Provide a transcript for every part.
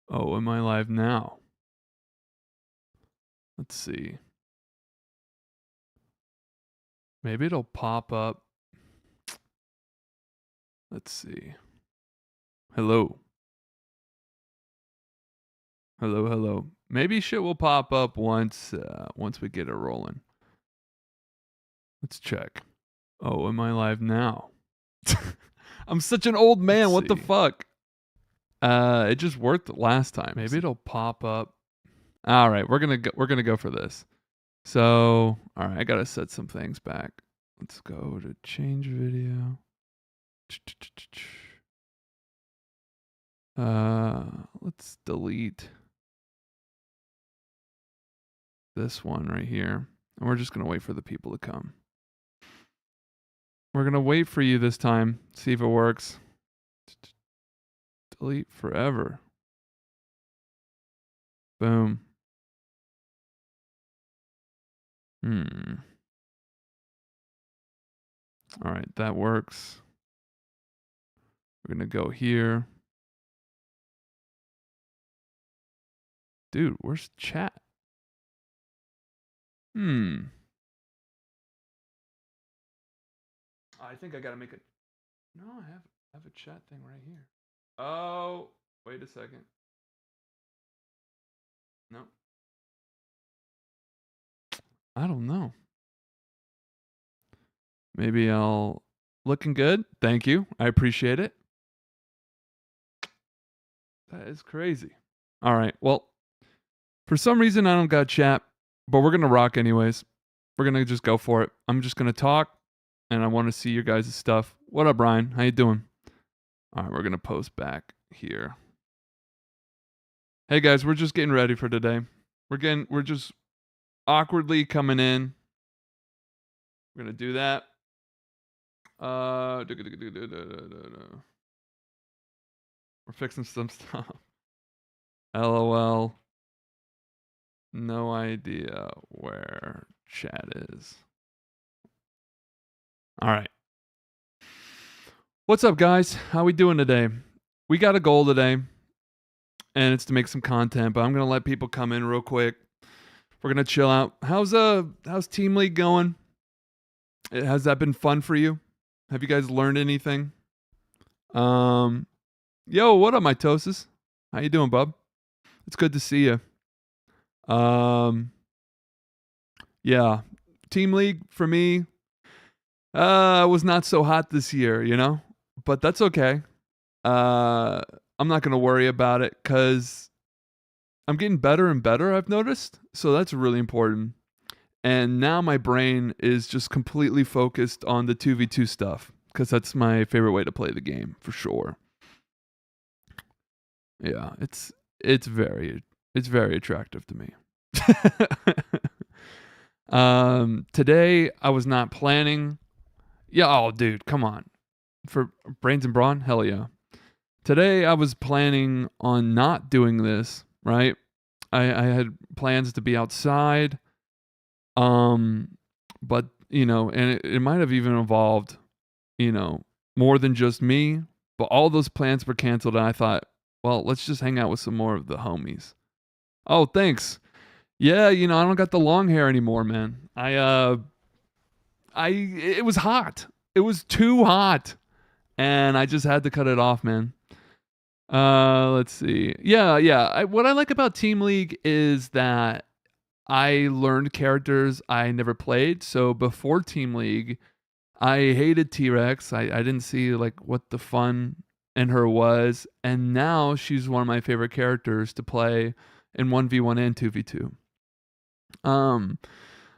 Oh, am I live now? Let's see. Maybe it'll pop up. Let's see. Hello. Hello, hello. Maybe shit will pop up once we get it rolling. Let's check. Oh, am I live now? I'm such an old man. What the fuck? It just worked last time. Maybe it'll pop up. All right, we're gonna go for this. So, all right, I gotta set some things back. Let's go to change video. Let's delete this one right here. And we're just gonna wait for the people to come. We're gonna wait for you this time. See if it works. Delete forever. Boom. All right, that works. We're gonna go here. Dude, where's chat? I think I gotta make a. No, I have a chat thing right here. Oh, wait a second. No. I don't know. Maybe I'll. Looking good. Thank you. I appreciate it. That is crazy. All right. Well, for some reason I don't got chat, but we're gonna rock anyways. We're gonna just go for it. I'm just gonna talk, and I want to see your guys' stuff. What up, Brian? How you doing? All right, we're gonna post back here. Hey guys, we're just getting ready for today. We're just awkwardly coming in. We're gonna do that. We're fixing some stuff. LOL. No idea where chat is. All right. What's up, guys? How we doing today? We got a goal today, and it's to make some content, but I'm gonna let people come in real quick. We're gonna chill out. How's Team League going? Has that been fun for you? Have you guys learned anything? Yo, what up, mitosis? How you doing, bub? It's good to see you. Yeah, Team League for me was not so hot this year, you know, but that's okay. I'm not gonna worry about it because I'm getting better and better. I've noticed, so that's really important. And now my brain is just completely focused on the 2v2 stuff because that's my favorite way to play the game for sure. Yeah, it's very attractive to me. Today I was not planning. Yeah, oh dude, come on. For Brains and Brawn, hell yeah. Today I was planning on not doing this, right? I had plans to be outside. But you know, and it might have even involved, you know, more than just me. But all those plans were canceled, and I thought, well, let's just hang out with some more of the homies. Oh, thanks. Yeah, you know, I don't got the long hair anymore, man. It was hot. It was too hot, and I just had to cut it off, man. Let's see. Yeah. What I like about Team League is that I learned characters I never played. So before Team League, I hated T-Rex. I didn't see like what the fun in her was. And now she's one of my favorite characters to play in 1v1 and 2v2.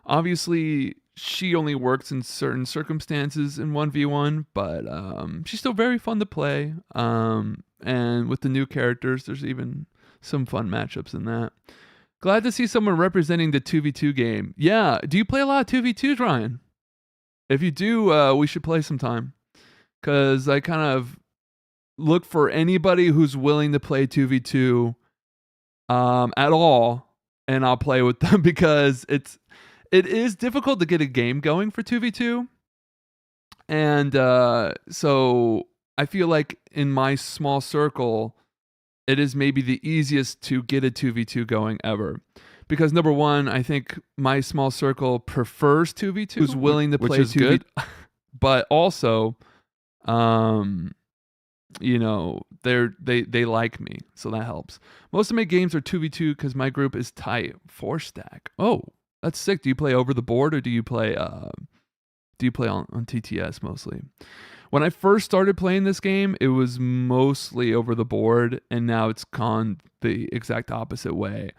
Obviously she only works in certain circumstances in 1v1, but she's still very fun to play. And with the new characters, there's even some fun matchups in that. Glad to see someone representing the 2v2 game. Yeah, do you play a lot of 2v2s, Ryan? If you do, we should play sometime. Because I kind of look for anybody who's willing to play 2v2 at all, and I'll play with them because it is difficult to get a game going for 2v2. And so I feel like in my small circle, it is maybe the easiest to get a 2v2 going ever. Because number one, I think my small circle prefers 2v2, who's willing to which play is 2v2. good. But also, you know, they like me, so that helps. Most of my games are 2v2 because my group is tight. 4-stack. Oh, that's sick. Do you play over the board or do you play on TTS mostly? When I first started playing this game, it was mostly over the board, and now it's gone the exact opposite way.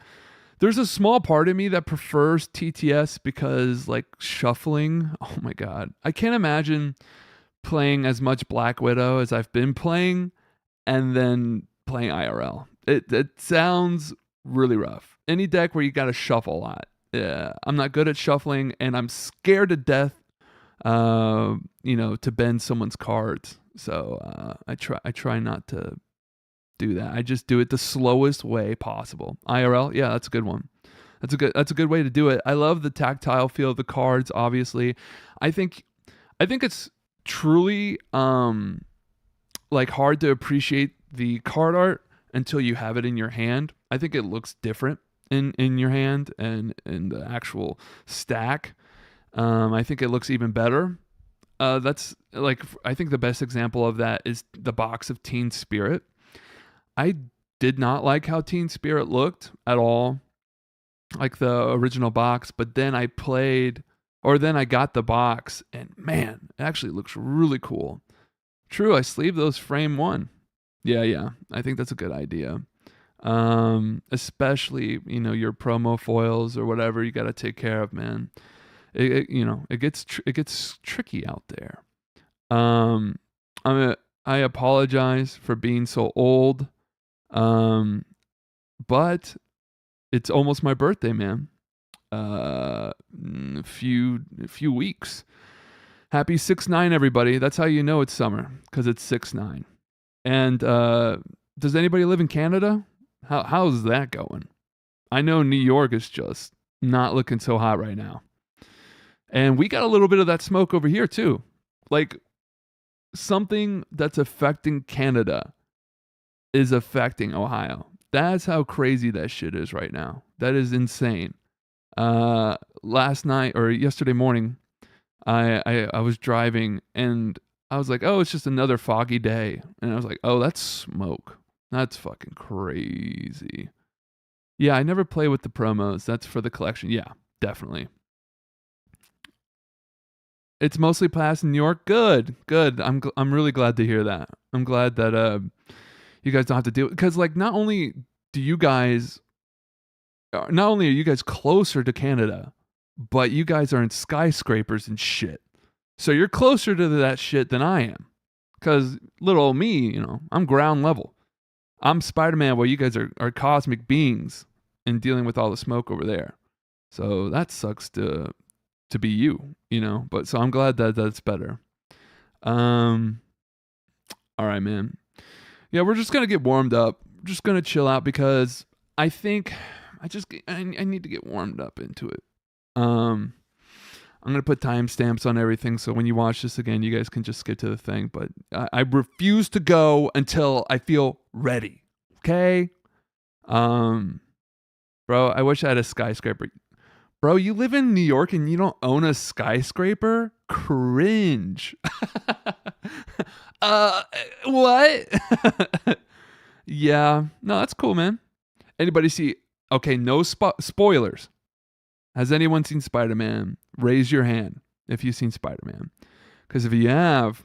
There's a small part of me that prefers TTS because, like, shuffling, oh my god. I can't imagine playing as much Black Widow as I've been playing and then playing IRL. It sounds really rough. Any deck where you got to shuffle a lot. Yeah, I'm not good at shuffling, and I'm scared to death, you know, to bend someone's cards. So I try not to do that. I just do it the slowest way possible. IRL, yeah, that's a good one. That's a good way to do it. I love the tactile feel of the cards, obviously. I think it's truly like hard to appreciate the card art until you have it in your hand. I think it looks different in your hand and in the actual stack. I think it looks even better. That's like, I think the best example of that is the box of Teen Spirit. I did not like how Teen Spirit looked at all, like the original box, but then I got the box, and man, it actually looks really cool. True, I sleeved those frame 1. Yeah, I think that's a good idea. Especially, you know, your promo foils or whatever you got to take care of, man. It gets tricky out there. I apologize for being so old. But it's almost my birthday, man. A few weeks. Happy 6-9, everybody. That's how you know it's summer, because it's 6-9. And does anybody live in Canada? How's that going? I know New York is just not looking so hot right now. And we got a little bit of that smoke over here too. Like, something that's affecting Canada is affecting Ohio. That's how crazy that shit is right now. That is insane. Last night or yesterday morning, I was driving and I was like, oh, it's just another foggy day. And I was like, oh, that's smoke. That's fucking crazy. Yeah, I never play with the promos. That's for the collection. Yeah, definitely. It's mostly passed in New York. Good. I'm really glad to hear that. I'm glad that you guys don't have to deal, because like not only are you guys closer to Canada, but you guys are in skyscrapers and shit. So you're closer to that shit than I am. Because little old me, you know, I'm ground level. I'm Spider-Man while you guys are cosmic beings and dealing with all the smoke over there. So that sucks to be you, you know. But so I'm glad that that's better. All right, man. Yeah, we're just gonna get warmed up. We're just gonna chill out because I think I need to get warmed up into it. I'm gonna put timestamps on everything, so when you watch this again, you guys can just skip to the thing. But I refuse to go until I feel ready. Okay, bro. I wish I had a skyscraper. Bro, you live in New York and you don't own a skyscraper? Cringe. What? Yeah, no, that's cool, man. Anybody see? Okay, no spoilers. Has anyone seen Spider-Man? Raise your hand if you've seen Spider-Man. Because if you have,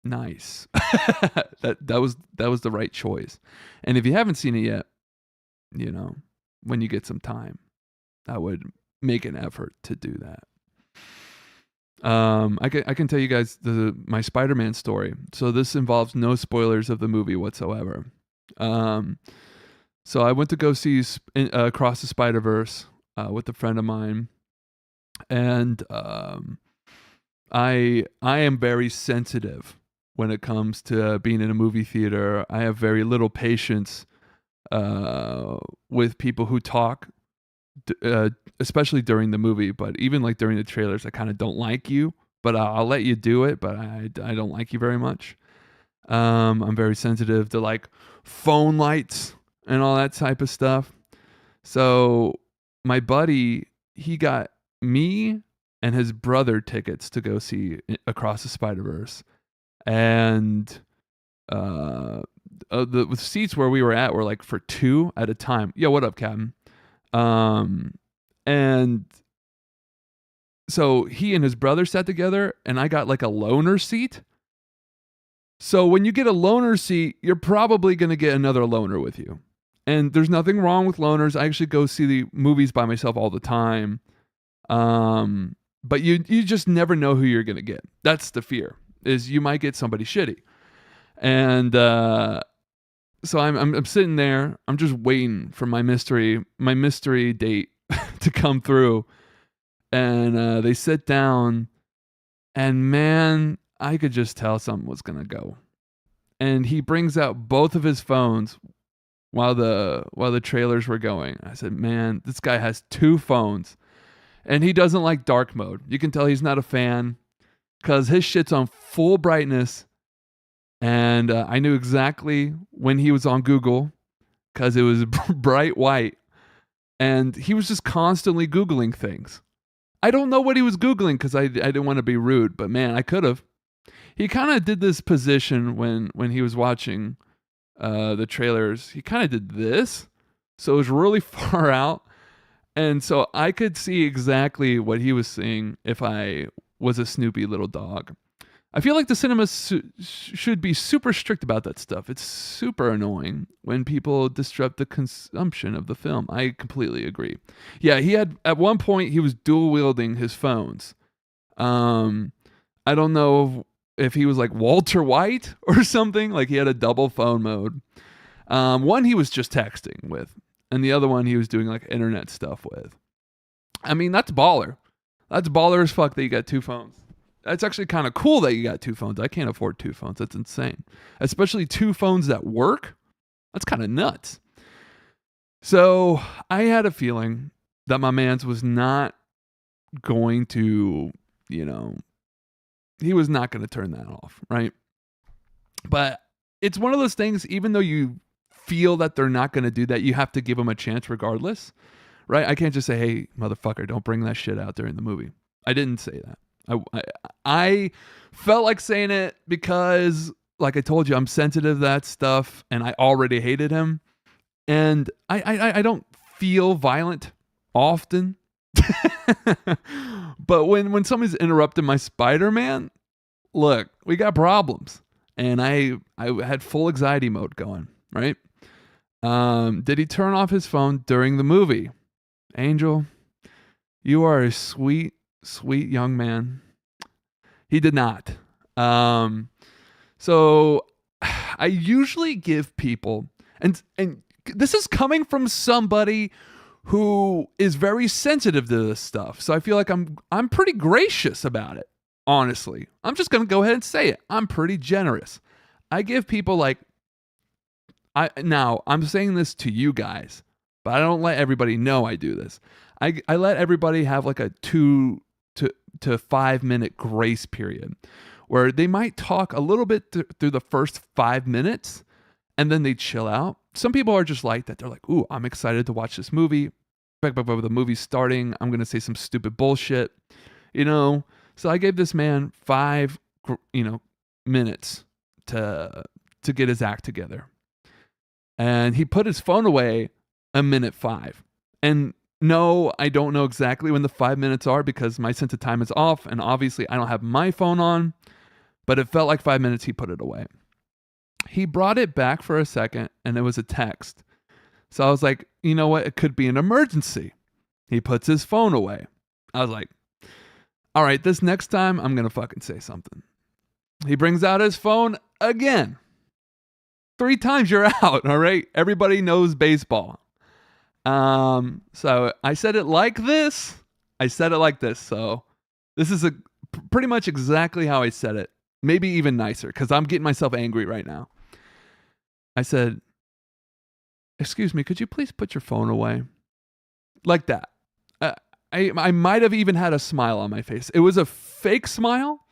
nice. that was the right choice. And if you haven't seen it yet, you know, when you get some time, I would make an effort to do that. I can tell you guys my Spider-Man story. So this involves no spoilers of the movie whatsoever. So I went to go see Across the Spider-Verse with a friend of mine, and I am very sensitive when it comes to being in a movie theater. I have very little patience with people who talk, especially during the movie, but even like during the trailers. I kind of don't like you, but I'll let you do it, but I don't like you very much. I'm very sensitive to like phone lights and all that type of stuff. So my buddy, he got me and his brother tickets to go see Across the Spider-Verse. And the seats where we were at were like for 2 at a time. Yeah, what up, Captain? And so he and his brother sat together, and I got like a loaner seat. So when you get a loaner seat, you're probably going to get another loaner with you. And there's nothing wrong with loaners. I actually go see the movies by myself all the time. But you just never know who you're going to get. That's the fear, is you might get somebody shitty. And so I'm sitting there. I'm just waiting for my mystery date to come through. And they sit down, and man, I could just tell something was gonna go. And he brings out both of his phones while the trailers were going. I said, man, this guy has 2 phones, and he doesn't like dark mode. You can tell he's not a fan because his shit's on full brightness. And I knew exactly when he was on Google because it was bright white. And he was just constantly Googling things. I don't know what he was Googling because I didn't want to be rude, but man, I could have. He kind of did this position when he was watching the trailers. He kind of did this. So it was really far out. And so I could see exactly what he was seeing if I was a snoopy little dog. I feel like the cinema should be super strict about that stuff. It's super annoying when people disrupt the consumption of the film. I completely agree. Yeah, he had at one point he was dual wielding his phones. I don't know if he was like Walter White or something. Like he had a double phone mode. One he was just texting with, and the other one he was doing like internet stuff with. I mean, that's baller. That's baller as fuck that you got 2 phones. That's actually kind of cool that you got 2 phones. I can't afford 2 phones. That's insane. Especially 2 phones that work. That's kind of nuts. So I had a feeling that my man's was not going to, he was not going to turn that off, right? But it's one of those things, even though you feel that they're not going to do that, you have to give them a chance regardless, right? I can't just say, hey, motherfucker, don't bring that shit out during the movie. I didn't say that. I felt like saying it because, like I told you, I'm sensitive to that stuff, and I already hated him. And I don't feel violent often. But when somebody's interrupting my Spider-Man, look, we got problems. And I had full anxiety mode going, right? Did he turn off his phone during the movie? Angel, you are a sweet young man. He did not. So I usually give people, and this is coming from somebody who is very sensitive to this stuff. So I feel like I'm pretty gracious about it. Honestly, I'm just gonna go ahead and say it. I'm pretty generous. I give people like, I'm saying this to you guys, but I don't let everybody know I do this. I let everybody have like a 2 to 5 minute grace period where they might talk a little bit through the first 5 minutes and then they chill out. Some people are just like that. They're like, ooh, I'm excited to watch this movie. The movie's starting. I'm going to say some stupid bullshit, So I gave this man 5, minutes to get his act together. And he put his phone away a minute 5. And no, I don't know exactly when the 5 minutes are because my sense of time is off. And obviously I don't have my phone on, but it felt like 5 minutes he put it away. He brought it back for a second and it was a text. So I was like, you know what? It could be an emergency. He puts his phone away. I was like, all right, this next time I'm going to fucking say something. He brings out his phone again. 3 times you're out, all right? Everybody knows baseball. So I said it like this. So this is pretty much exactly how I said it. Maybe even nicer because I'm getting myself angry right now. I said, excuse me, could you please put your phone away? Like that. I might have even had a smile on my face. It was a fake smile.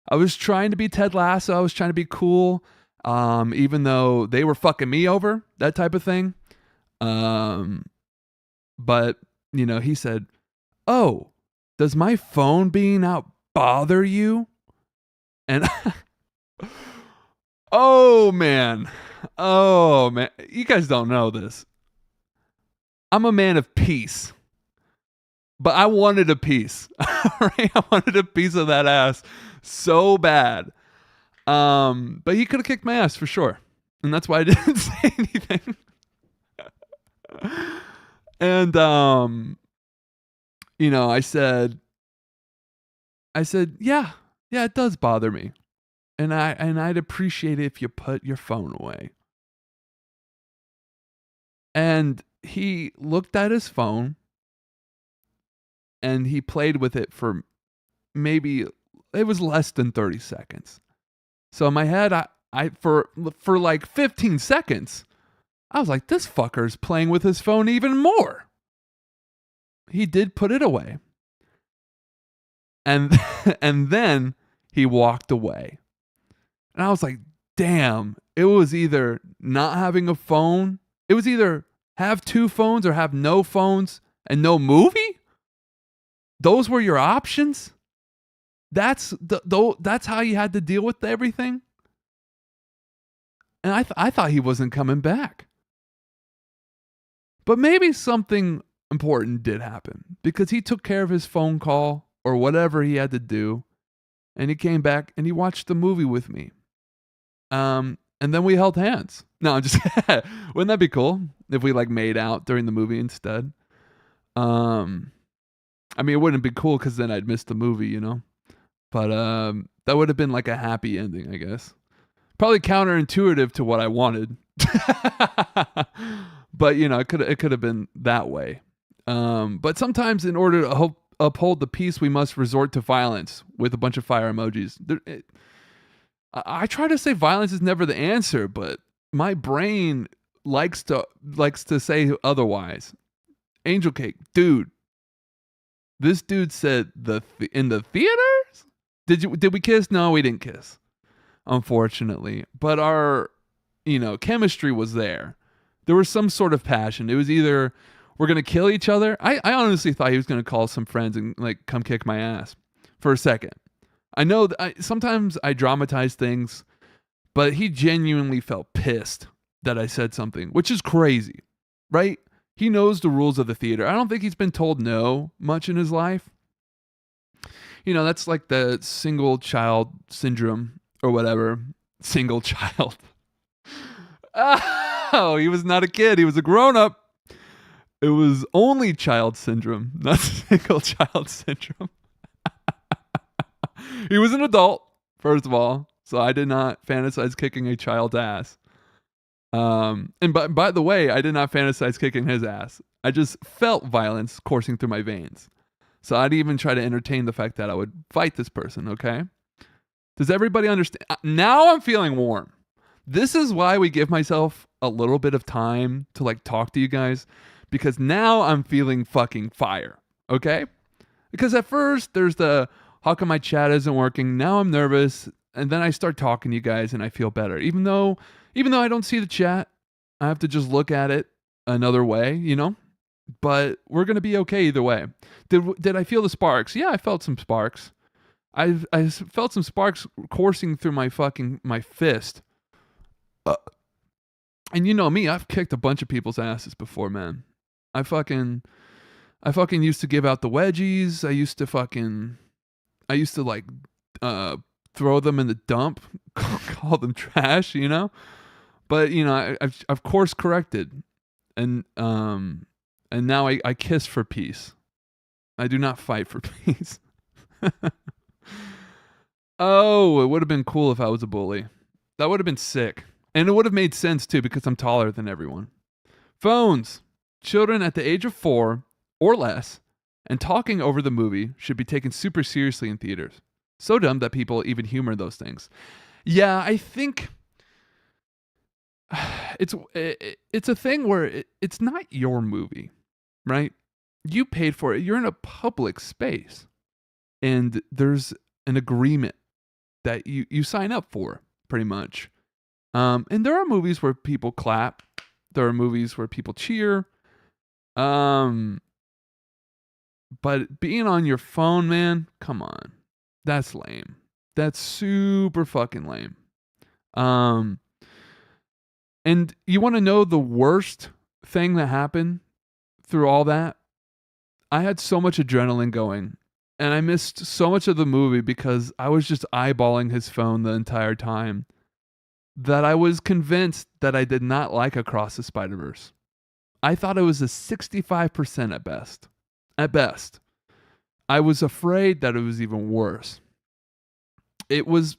I was trying to be Ted Lasso. I was trying to be cool. even though they were fucking me over, that type of thing. Um, but, he said, "Oh, does my phone being out bother you?" And oh man, you guys don't know this. I'm a man of peace, but I wanted a piece. Right? I wanted a piece of that ass so bad. But he could have kicked my ass for sure, and that's why I didn't say anything. And I said, yeah, it does bother me, and I'd appreciate it if you put your phone away. And he looked at his phone, and he played with it for maybe it was less than 30 seconds. So in my head, I for like 15 seconds, I was like, this fucker's playing with his phone even more. He did put it away. And and then he walked away. And I was like, damn, it was either not having a phone. It was either have two phones or have no phones and no movie. Those were your options. That's how you had to deal with everything. And I thought he wasn't coming back. But maybe something important did happen, because he took care of his phone call or whatever he had to do, and he came back and he watched the movie with me. And then we held hands. No, I'm just wouldn't that be cool if we like made out during the movie instead? I mean, it wouldn't be cool because then I'd miss the movie, But that would have been like a happy ending, I guess. Probably counterintuitive to what I wanted. But it could have been that way. But sometimes in order to uphold the peace, we must resort to violence with a bunch of fire emojis. I try to say violence is never the answer, but my brain likes to say otherwise. Angel Cake, dude. This dude said in the theaters? Did we kiss? No, we didn't kiss, unfortunately. But our, chemistry was there. There was some sort of passion. It was either we're gonna kill each other. I honestly thought he was gonna call some friends and like come kick my ass for a second. I know that sometimes I dramatize things, but he genuinely felt pissed that I said something, which is crazy, right? He knows the rules of the theater. I don't think he's been told no much in his life. That's like the single child syndrome or whatever. Single child. Oh, he was not a kid. He was a grown-up. It was only child syndrome, not single child syndrome. He was an adult, first of all, so I did not fantasize kicking a child's ass. And by the way, I did not fantasize kicking his ass. I just felt violence coursing through my veins. So I'd even try to entertain the fact that I would fight this person, okay? Does everybody understand? Now I'm feeling warm. This is why we give myself a little bit of time to like talk to you guys, because now I'm feeling fucking fire, okay? Because at first there's the, how come my chat isn't working? Now I'm nervous, and then I start talking to you guys and I feel better. Even though I don't see the chat, I have to just look at it another way, But we're going to be okay either way. Did I feel the sparks? Yeah, I felt some sparks. I felt some sparks coursing through my fist. And you know me, I've kicked a bunch of people's asses before, man. I fucking used to give out the wedgies. I used to like throw them in the dump, call them trash, But I've course corrected, and now I kiss for peace. I do not fight for peace. Oh, it would have been cool if I was a bully. That would have been sick. And it would have made sense too, because I'm taller than everyone. Phones. Children at the age of 4 or less and talking over the movie should be taken super seriously in theaters. So dumb that people even humor those things. Yeah, I think it's a thing where it's not your movie, right? You paid for it. You're in a public space, and there's an agreement that you sign up for, pretty much. And there are movies where people clap. There are movies where people cheer. Um, but being on your phone, man, come on. That's lame. That's super fucking lame. Um, and you want to know the worst thing that happened through all that? I had so much adrenaline going, and I missed so much of the movie because I was just eyeballing his phone the entire time that I was convinced that I did not like Across the Spider-Verse. I thought it was a 65% at best. At best. I was afraid that it was even worse. It was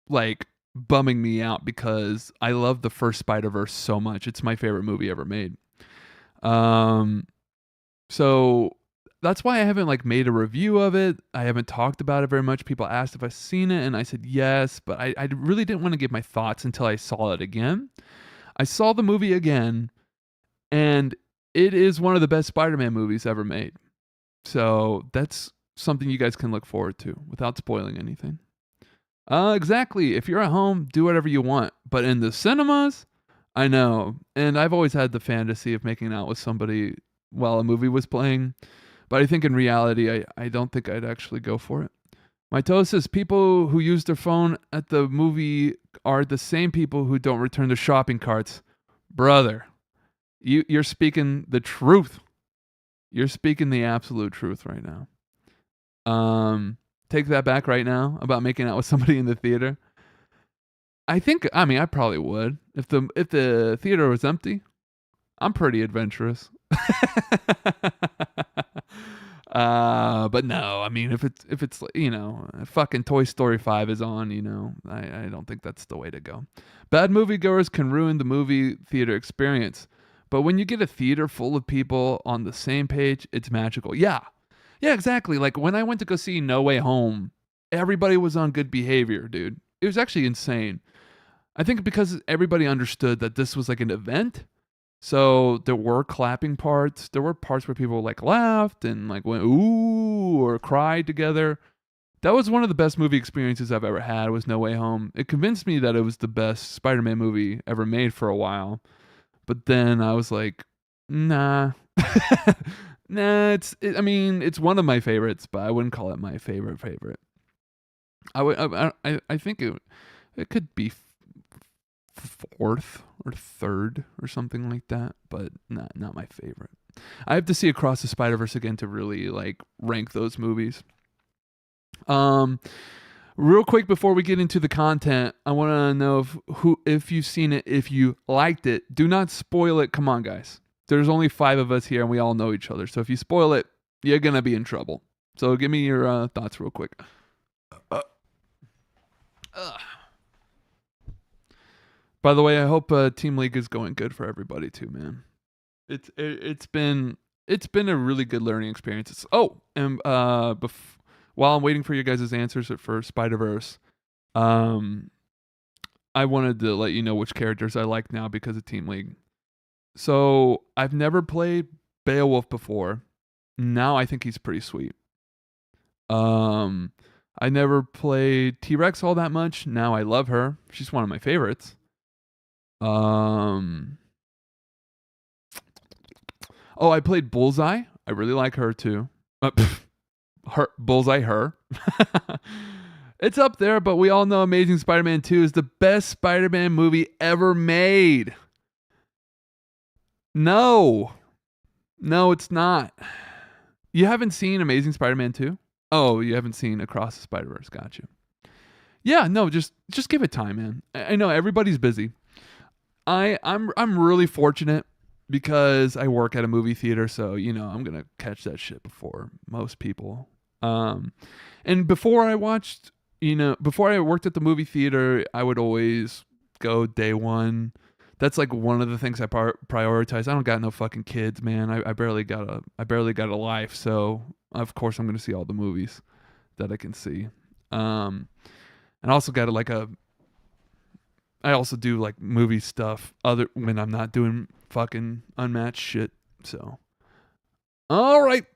like bumming me out because I love the first Spider-Verse so much. It's my favorite movie ever made. So that's why I haven't like made a review of it. I haven't talked about it very much. People asked if I've seen it, and I said yes, but I really didn't want to give my thoughts until I saw it again. I saw the movie again, and it is one of the best Spider-Man movies ever made. So that's something you guys can look forward to without spoiling anything. Exactly. If you're at home, do whatever you want. But in the cinemas, I know. And I've always had the fantasy of making out with somebody while a movie was playing. But I think in reality, I don't think I'd actually go for it. Mitosis, people who use their phone at the movie are the same people who don't return their shopping carts. Brother, you're speaking the truth. You're speaking the absolute truth right now. Take that back right now about making out with somebody in the theater. I mean, I probably would. If the theater was empty, I'm pretty adventurous. But no, I mean, if it's fucking Toy Story 5 is on, I don't think that's the way to go. Bad moviegoers can ruin the movie theater experience, but when you get a theater full of people on the same page, it's magical. Yeah, exactly. Like when I went to go see No Way Home, everybody was on good behavior, dude. It was actually insane. I think because everybody understood that this was like an event. So there were clapping parts. There were parts where people like laughed and like went ooh or cried together. That was one of the best movie experiences I've ever had was No Way Home. It convinced me that it was the best Spider-Man movie ever made for a while. But then I was like, nah. Nah, I mean, it's one of my favorites, but I wouldn't call it my favorite. I think it could be fourth or third or something like that, but not my favorite. I have to see Across the Spider-Verse again to really like rank those movies. Real quick before we get into the content, I want to know if you've seen it, if you liked it. Do not spoil it. Come on, guys. There's only 5 of us here, and we all know each other. So if you spoil it, you're gonna be in trouble. So give me your thoughts real quick. By the way, I hope Team League is going good for everybody too, man. It's been a really good learning experience. And while I'm waiting for you guys' answers for Spider-Verse, I wanted to let you know which characters I like now because of Team League. So I've never played Beowulf before. Now I think he's pretty sweet. I never played T-Rex all that much. Now I love her. She's one of my favorites. I played Bullseye. I really like her too. Bullseye, her. It's up there, but we all know Amazing Spider-Man 2 is the best Spider-Man movie ever made. No, it's not. You haven't seen Amazing Spider-Man 2? Oh, you haven't seen Across the Spider-Verse. Got you. Yeah, no, just give it time, man. I know everybody's busy. I'm really fortunate because I work at a movie theater, so I'm gonna catch that shit before most people. And before I worked at the movie theater, I would always go day one. That's like one of the things I prioritize. I don't got no fucking kids, man. I barely got a life, so of course I'm gonna see all the movies that I can see. And I also got I also do like movie stuff other when I'm not doing fucking Unmatched shit. So, all right,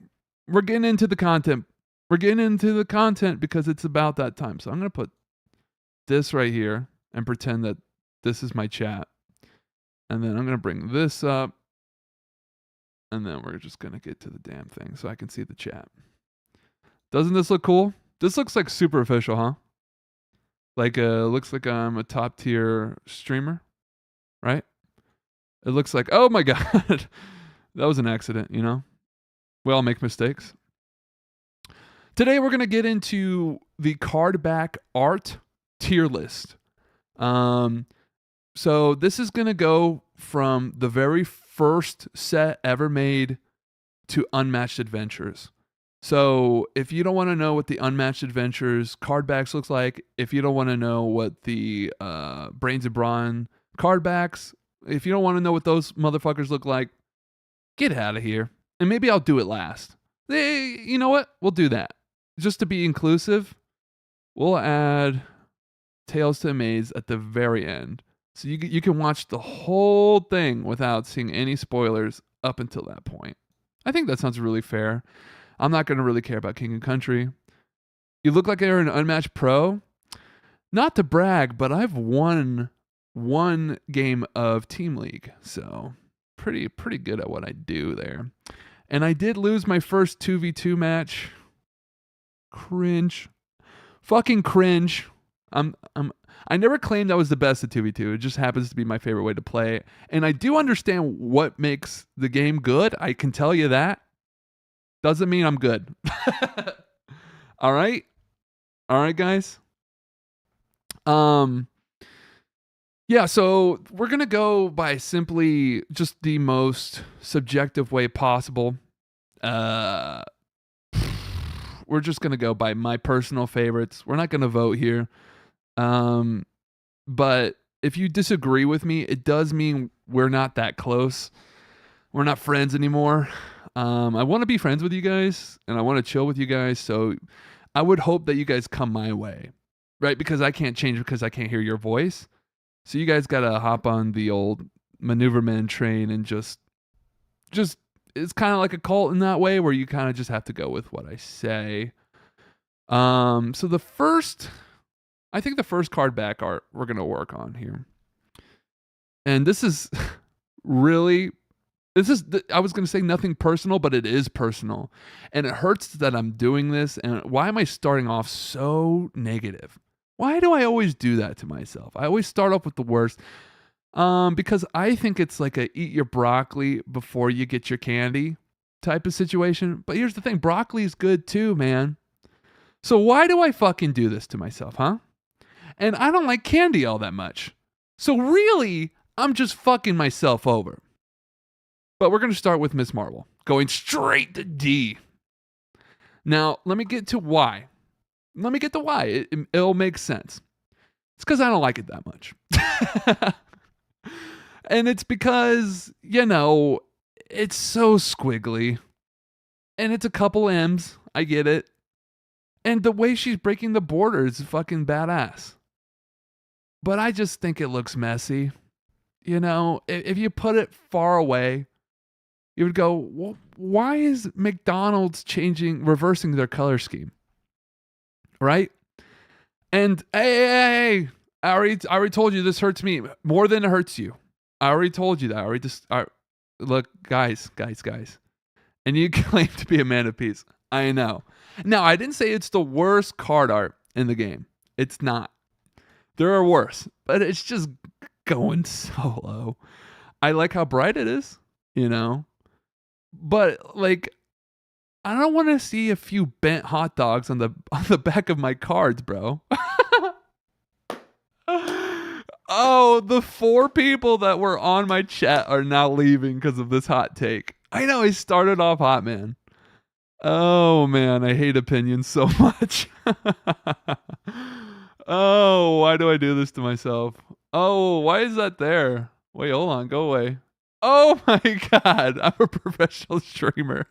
we're getting into the content. Because it's about that time. So I'm gonna put this right here and pretend that This is my chat. And then I'm going to bring this up. And then we're just going to get to the damn thing so I can see the chat. Doesn't this look cool? This looks like super official, huh? Like, looks like I'm a top tier streamer, right? It looks like, oh my God, that was an accident, you know? We all make mistakes. Today we're going to get into the CARDBACK art tier list. So this is going to go from the very first set ever made to Unmatched Adventures. So if you don't want to know what the Unmatched Adventures CARDBACKs looks like, if you don't want to know what the Brains and Brawn CARDBACKs, if you don't want to know what those motherfuckers look like, get out of here. And maybe I'll do it last. You know what? We'll do that. Just to be inclusive, we'll add Tales to Amaze at the very end. So you can watch the whole thing without seeing any spoilers up until that point. I think that sounds really fair. I'm not going to really care about King and Country. You look like you're an Unmatched pro. Not to brag, but I've won one game of Team League. So pretty good at what I do there. And I did lose my first 2v2 match. Cringe. Fucking cringe. I never claimed I was the best at 2v2. It just happens to be my favorite way to play. And I do understand what makes the game good. I can tell you that. Doesn't mean I'm good. All right? All right, guys? Yeah, so we're going to go by simply just the most subjective way possible. We're just going to go by my personal favorites. We're not going to vote here. But if you disagree with me, it does mean we're not that close. We're not friends anymore. I want to be friends with you guys and I want to chill with you guys. So I would hope that you guys come my way, right? Because I can't change because I can't hear your voice. So you guys got to hop on the old maneuverman train and just it's kind of like a cult in that way where you kind of just have to go with what I say. So I think the first CARDBACK art we're going to work on here. And this is I was going to say nothing personal, but it is personal. And it hurts that I'm doing this. And why am I starting off so negative? Why do I always do that to myself? I always start off with the worst. Because I think it's like a eat your broccoli before you get your candy type of situation. But here's the thing. Broccoli is good too, man. So why do I fucking do this to myself, huh? And I don't like candy all that much. So really, I'm just fucking myself over. But we're going to start with Miss Marvel, going straight to D. Now, let me get to why. It'll make sense. It's because I don't like it that much. And it's because, it's so squiggly. And it's a couple M's. I get it. And the way she's breaking the border is fucking badass. But I just think it looks messy. If you put it far away, you would go, well, why is McDonald's reversing their color scheme? Right? And hey, I already told you this hurts me more than it hurts you. I already told you that. Look, guys. And you claim to be a man of peace. I know. Now, I didn't say it's the worst card art in the game. It's not. There are worse, but it's just going so low. I like how bright it is, But like, I don't want to see a few bent hot dogs on the back of my cards, bro. Oh, the 4 people that were on my chat are now leaving because of this hot take. I know, I started off hot, man. Oh, man, I hate opinions so much. Oh, why do I do this to myself? Oh, why is that there? Wait, hold on, go away. Oh my God, I'm a professional streamer.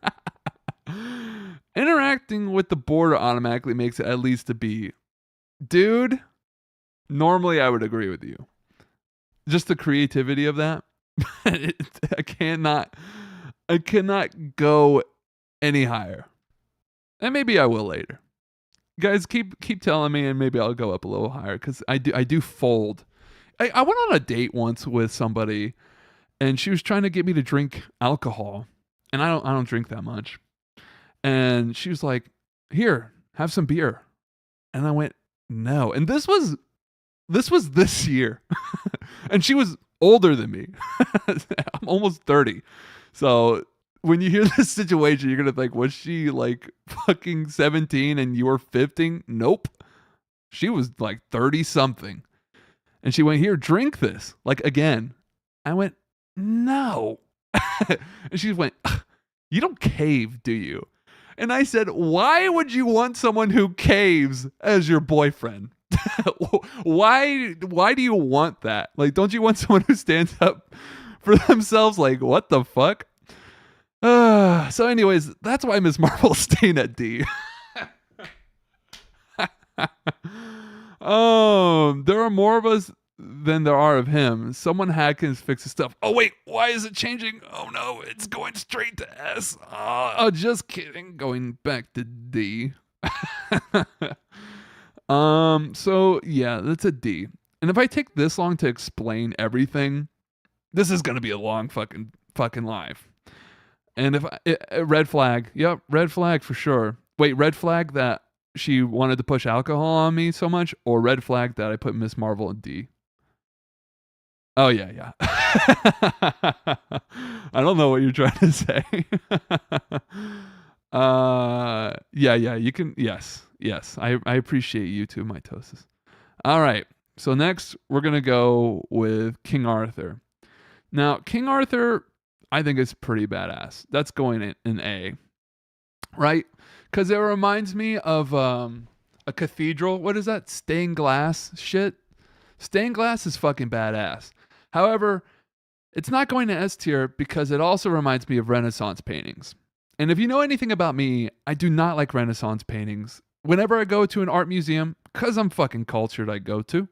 Interacting with the border automatically makes it at least a B. Dude, normally I would agree with you. Just the creativity of that. I cannot go any higher. And maybe I will later. Guys, keep telling me and maybe I'll go up a little higher because I do fold. I went on a date once with somebody, and she was trying to get me to drink alcohol, and I don't drink that much. And she was like, "Here, have some beer." And I went, "No." And this year. And she was older than me. I'm almost 30. So when you hear this situation, you're going to think, was she like fucking 17 and you were 15? Nope. She was like 30 something. And she went, "Here, drink this." Like again. I went, "No." And she went, "You don't cave, do you?" And I said, "Why would you want someone who caves as your boyfriend?" Why do you want that? Like, don't you want someone who stands up for themselves? Like, what the fuck? So anyways, that's why Miss Marvel's staying at D. There are more of us than there are of him. Someone hack and fix his stuff. Oh wait, why is it changing? Oh no, it's going straight to S. Oh, just kidding. Going back to D. So yeah, that's a D. And if I take this long to explain everything, this is gonna be a long fucking live. And if red flag, yep, red flag for sure. Wait, red flag that she wanted to push alcohol on me so much, or red flag that I put Miss Marvel in D? Oh yeah. I don't know what you're trying to say. Yeah, you can, yes. I appreciate you too, mitosis. All right. So next we're gonna go with King Arthur. Now, King Arthur, I think is pretty badass. That's going in A. Right? Because it reminds me of a cathedral. What is that? Stained glass shit? Stained glass is fucking badass. However, it's not going to S tier because it also reminds me of Renaissance paintings. And if you know anything about me, I do not like Renaissance paintings. Whenever I go to an art museum, because I'm fucking cultured, I go to,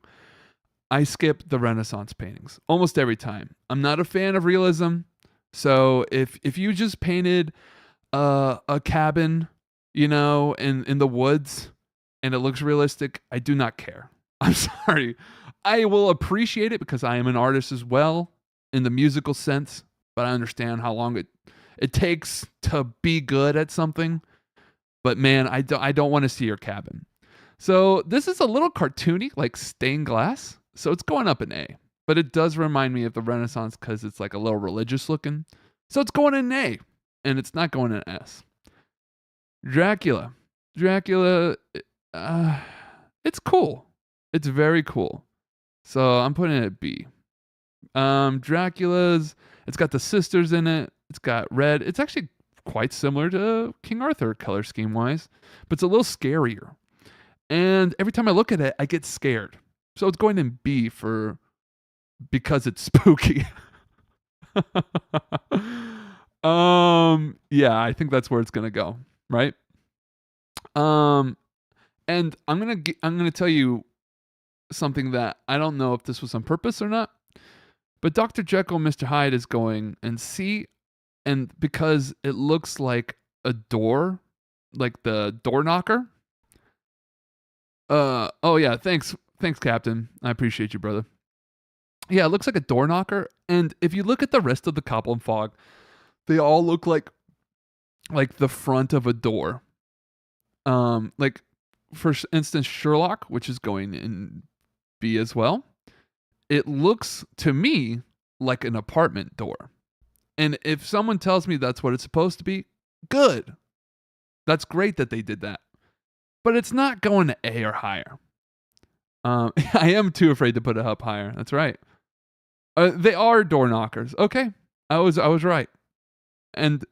I skip the Renaissance paintings almost every time. I'm not a fan of realism. So if you just painted a cabin, you know, in the woods and it looks realistic, I do not care. I'm sorry. I will appreciate it because I am an artist as well in the musical sense, but I understand how long it takes to be good at something. But man, I don't want to see your cabin. So this is a little cartoony, like stained glass. So it's going up an A. But it does remind me of the Renaissance because it's like a little religious looking. So it's going in A. And it's not going in S. Dracula. It's cool. It's very cool. So I'm putting it at B. Dracula's, it's got the sisters in it. It's got red. It's actually quite similar to King Arthur color scheme wise, but it's a little scarier. And every time I look at it, I get scared. So it's going in B because it's spooky. Yeah, I think that's where it's gonna go, right? And I'm gonna tell you something that I don't know if this was on purpose or not, but Dr. Jekyll and Mr. Hyde is going and C, and because it looks like a door, like the door knocker. Oh yeah, thanks, Captain. I appreciate you, brother. Yeah, it looks like a door knocker, and if you look at the rest of the Goblin Fog, they all look like the front of a door. Like for instance, Sherlock, which is going in B as well. It looks to me like an apartment door. And if someone tells me that's what it's supposed to be, good. That's great that they did that. But it's not going to A or higher. I am too afraid to put it up higher. That's right. They are door knockers. Okay, I was right. And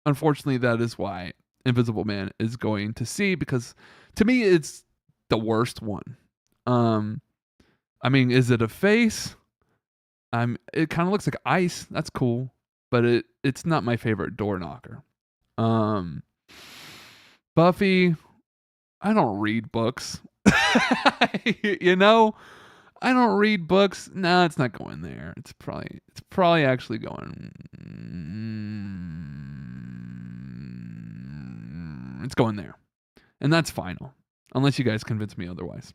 unfortunately, that is why Invisible Man is going to C, because to me it's the worst one. I mean, is it a face? It kind of looks like ice. That's cool, but it's not my favorite door knocker. Buffy, I don't read books. You know, I don't read books. No, it's not going there. It's probably actually going. It's going there, and that's final, unless you guys convince me otherwise.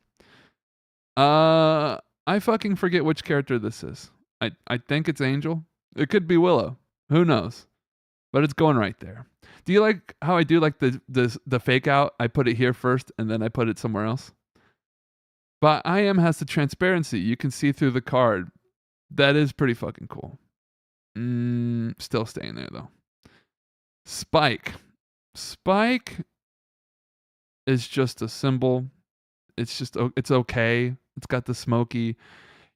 I fucking forget which character this is. I think it's Angel. It could be Willow. Who knows? But it's going right there. Do you like how I do like the fake out? I put it here first and then I put it somewhere else. But I am has the transparency. You can see through the card. That is pretty fucking cool. Still staying there though. Spike. Spike is just a symbol. It's okay. It's got the smoky.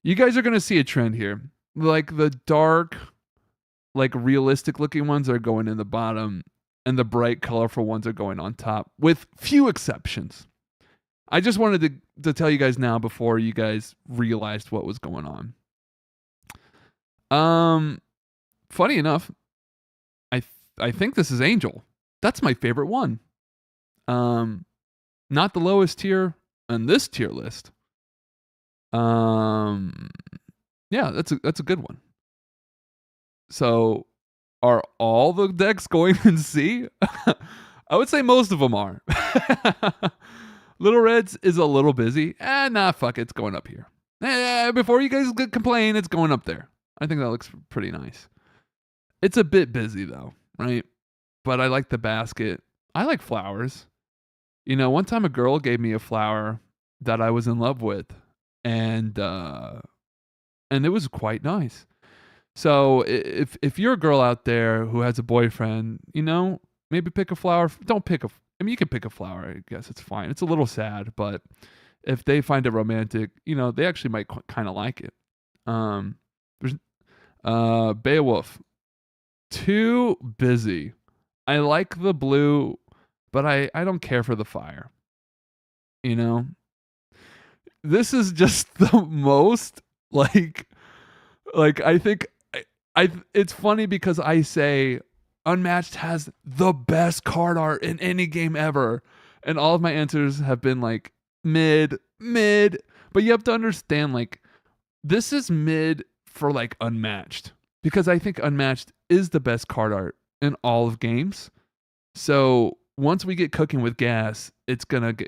You guys are gonna see a trend here. Like the dark, like realistic looking ones are going in the bottom, and the bright, colorful ones are going on top, with few exceptions. I just wanted to tell you guys now before you guys realized what was going on. Funny enough, I think this is Angel. That's my favorite one. Not the lowest tier on this tier list. Yeah, that's a good one. So, are all the decks going in C? I would say most of them are. Little Reds is a little busy. Fuck it, it's going up here. Before you guys complain, it's going up there. I think that looks pretty nice. It's a bit busy though, right? But I like the basket. I like flowers. You know, one time a girl gave me a flower that I was in love with, and it was quite nice. So if you're a girl out there who has a boyfriend, you know, maybe pick a flower. Don't pick a. I mean, you can pick a flower. I guess it's fine. It's a little sad, but if they find it romantic, you know, they actually might kind of like it. There's Beowulf. Too busy. I like the blue, but I don't care for the fire. You know, this is just the most like I think I it's funny because I say Unmatched has the best card art in any game ever, and all of my answers have been like mid. But you have to understand, like, this is mid for like Unmatched, because I think Unmatched is the best card art in all of games. So once we get cooking with gas, it's gonna go.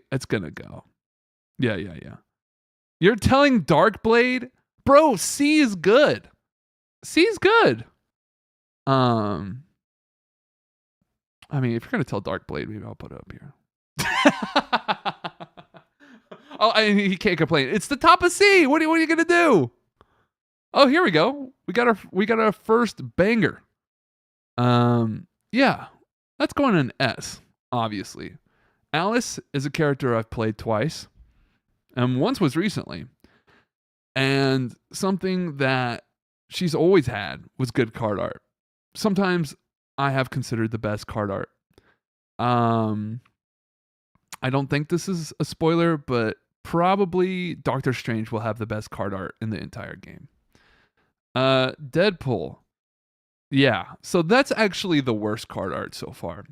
Yeah. You're telling Darkblade, bro? C is good. C is good. I mean, if you're gonna tell Darkblade, maybe I'll put it up here. Oh, he can't complain. It's the top of C. What are you gonna do? Oh, here we go. We got our first banger. Yeah, that's going in S, obviously. Alice is a character I've played twice, and once was recently. And something that she's always had was good card art. Sometimes I have considered the best card art. I don't think this is a spoiler, but probably Doctor Strange will have the best card art in the entire game. Deadpool. Yeah, so that's actually the worst card art so far.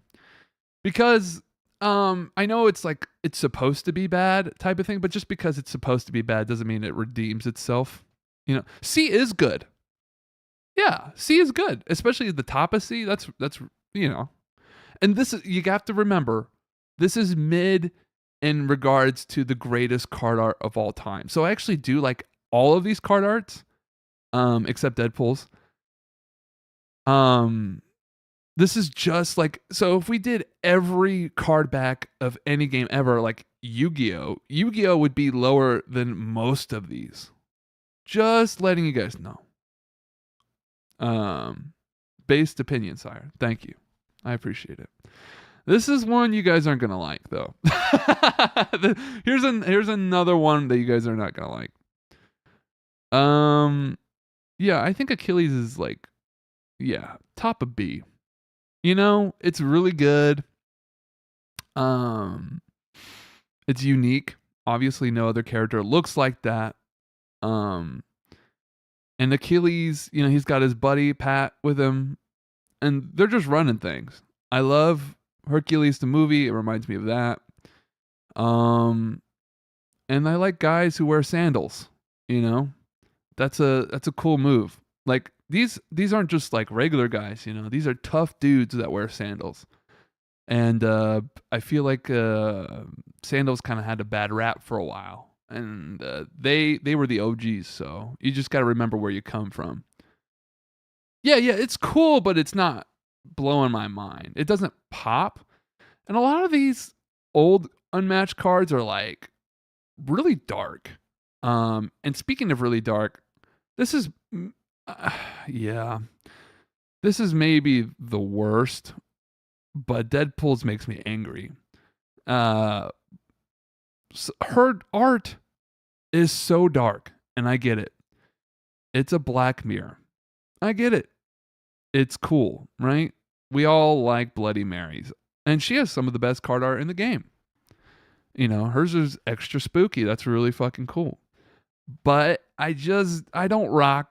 Because I know it's like it's supposed to be bad type of thing, but just because it's supposed to be bad doesn't mean it redeems itself. You know, C is good. Yeah, C is good, especially at the top of C. That's you know, and this is, you have to remember, this is mid in regards to the greatest card art of all time. So I actually do like all of these card arts, except Deadpool's. This is just like, so if we did every card back of any game ever, like Yu-Gi-Oh would be lower than most of these. Just letting you guys know. Based opinion, sire. Thank you. I appreciate it. This is one you guys aren't gonna like, though. Here's another one that you guys are not gonna like. Yeah, I think Achilles is like, yeah, top of B. You know, it's really good. It's unique. Obviously, no other character looks like that. And Achilles, you know, he's got his buddy Pat with him, and they're just running things. I love Hercules the movie. It reminds me of that. And I like guys who wear sandals. You know, that's a cool move. Like these aren't just like regular guys. You know, these are tough dudes that wear sandals. And I feel like sandals kind of had a bad rap for a while. and they were the OGs. So you just got to remember where you come from. Yeah, yeah, it's cool, but it's not blowing my mind. It doesn't pop. And a lot of these old unmatched cards are like really dark. And speaking of really dark, this is yeah, this is maybe the worst, but Deadpool's makes me angry. Uh, her art is so dark, and I get it. It's a Black Mirror. I get it. It's cool, right? We all like Bloody Marys, and she has some of the best card art in the game. You know, hers is extra spooky. That's really fucking cool. But I don't rock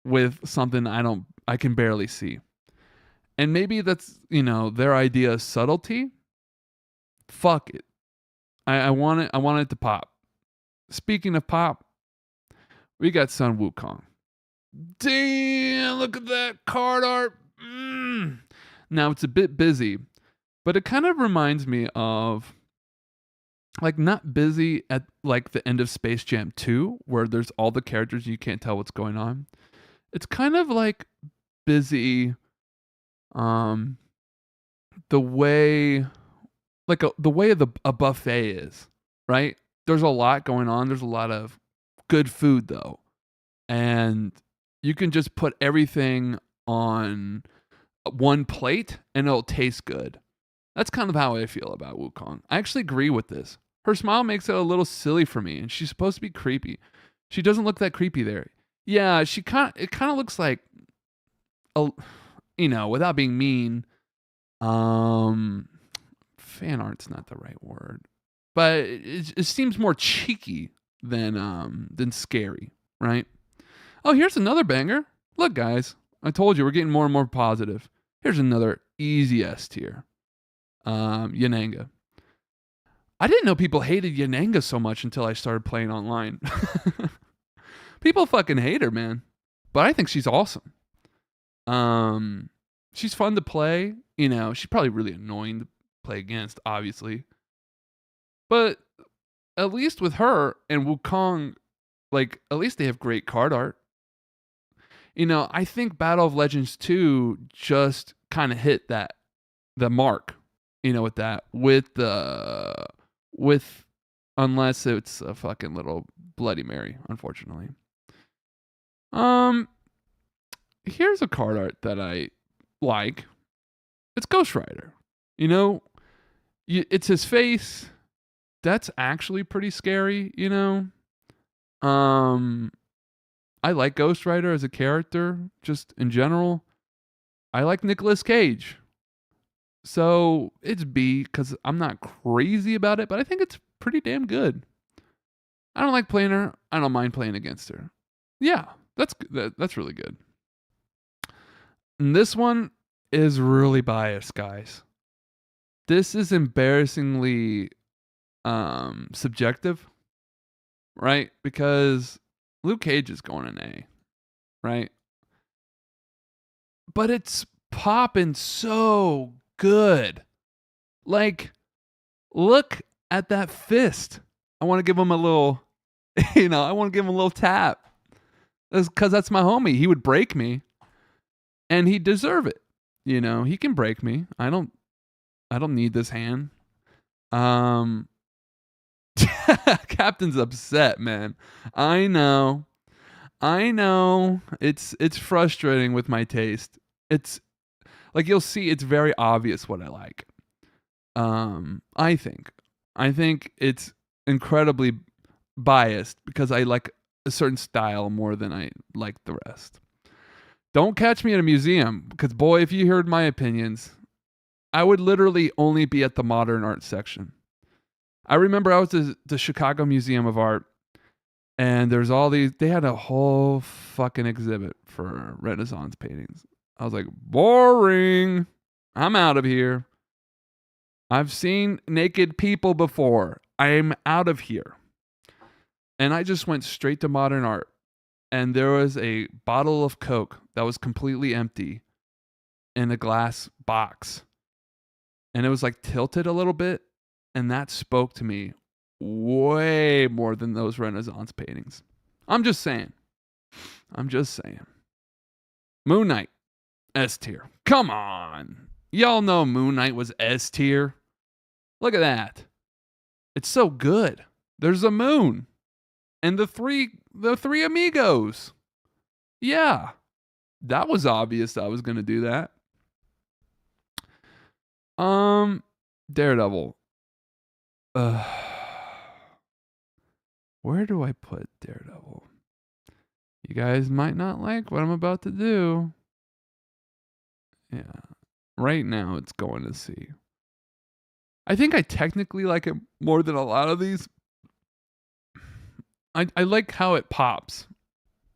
with something I can barely see. And maybe that's, their idea of subtlety. Fuck it. I want it to pop. Speaking of pop, we got Sun Wukong. Damn, look at that card art. Now it's a bit busy, but it kind of reminds me of like not busy at like the end of Space Jam 2 where there's all the characters and you can't tell what's going on. It's kind of like busy the way the way a buffet is, right? There's a lot going on. There's a lot of good food though. And you can just put everything on one plate and it'll taste good. That's kind of how I feel about Wukong. I actually agree with this. Her smile makes it a little silly for me, and she's supposed to be creepy. She doesn't look that creepy there. Yeah, it kind of looks like without being mean, fan art's not the right word. But it seems more cheeky than scary, right? Oh, here's another banger. Look, guys, I told you we're getting more and more positive. Here's another easy S tier. Yananga. I didn't know people hated Yananga so much until I started playing online. People fucking hate her, man. But I think she's awesome. She's fun to play. She's probably really annoying to play against, obviously. But at least with her and Wukong, like, at least they have great card art. I think Battle of Legends 2 just kind of hit the mark, with unless it's a fucking little Bloody Mary, unfortunately. Here's a card art that I like. It's Ghost Rider. It's his face. That's actually pretty scary, I like Ghost Rider as a character, just in general. I like Nicolas Cage. So it's B because I'm not crazy about it, but I think it's pretty damn good. I don't like playing her. I don't mind playing against her. Yeah, that's really good. And this one is really biased, guys. This is embarrassingly subjective, right? Because Luke Cage is going an A, right? But it's popping so good. Like, look at that fist. I want to give him a little, I want to give him a little tap. Because that's my homie. He would break me, and he'd deserve it. He can break me. I don't need this hand. Captain's upset, man. I know. It's frustrating with my taste. It's like you'll see it's very obvious what I like. I think it's incredibly biased because I like a certain style more than I like the rest. Don't catch me at a museum because boy, if you heard my opinions, I would literally only be at the modern art section. I remember I was at the Chicago Museum of Art, and there's all these, they had a whole fucking exhibit for Renaissance paintings. I was like, boring. I'm out of here. I've seen naked people before. I'm out of here. And I just went straight to modern art. And there was a bottle of Coke that was completely empty in a glass box. And it was like tilted a little bit. And that spoke to me way more than those Renaissance paintings. I'm just saying. I'm just saying. Moon Knight, S tier. Come on. Y'all know Moon Knight was S tier. Look at that. It's so good. There's a moon. And the three amigos. Yeah. That was obvious I was gonna do that. Daredevil. Where do I put Daredevil? You guys might not like what I'm about to do. Yeah. Right now it's going to C. I think I technically like it more than a lot of these. I like how it pops.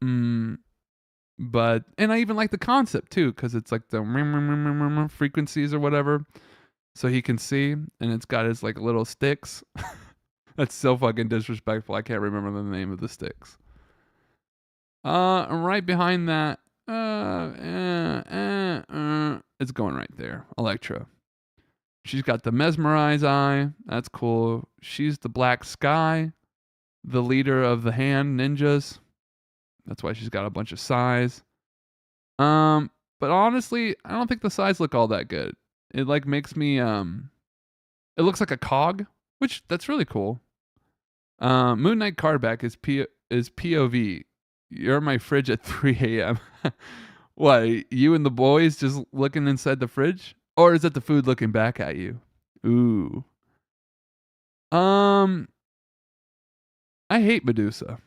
But and I even like the concept too, because it's like the frequencies or whatever. So he can see, and it's got his like little sticks. That's so fucking disrespectful. I can't remember the name of the sticks. Right behind that, it's going right there. Elektra. She's got the mesmerize eye. That's cool. She's the Black Sky, the leader of the hand ninjas. That's why she's got a bunch of size. But honestly, I don't think the size look all that good. It like makes me it looks like a cog, which that's really cool. Moon Knight Cardback is POV. You're in my fridge at 3 a.m. What, you and the boys just looking inside the fridge? Or is it the food looking back at you? Ooh. I hate Medusa.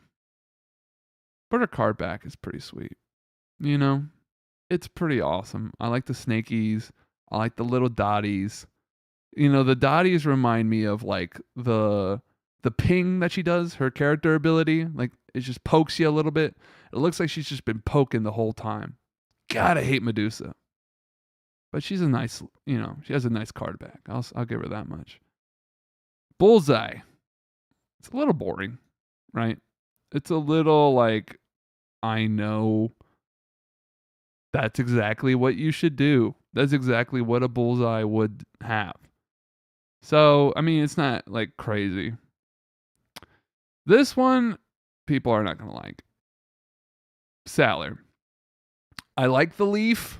But her Cardback is pretty sweet. You know? It's pretty awesome. I like the snakies. I like the little dotties. You know, the dotties remind me of like the ping that she does, her character ability. Like it just pokes you a little bit. It looks like she's just been poking the whole time. God, I hate Medusa. But she's a nice, you know, she has a nice card back. I'll give her that much. Bullseye. It's a little boring, right? It's a little like, I know that's exactly what you should do. That's exactly what a bullseye would have. So, I mean, it's not like crazy. This one, people are not going to like. Sailor. I like the leaf.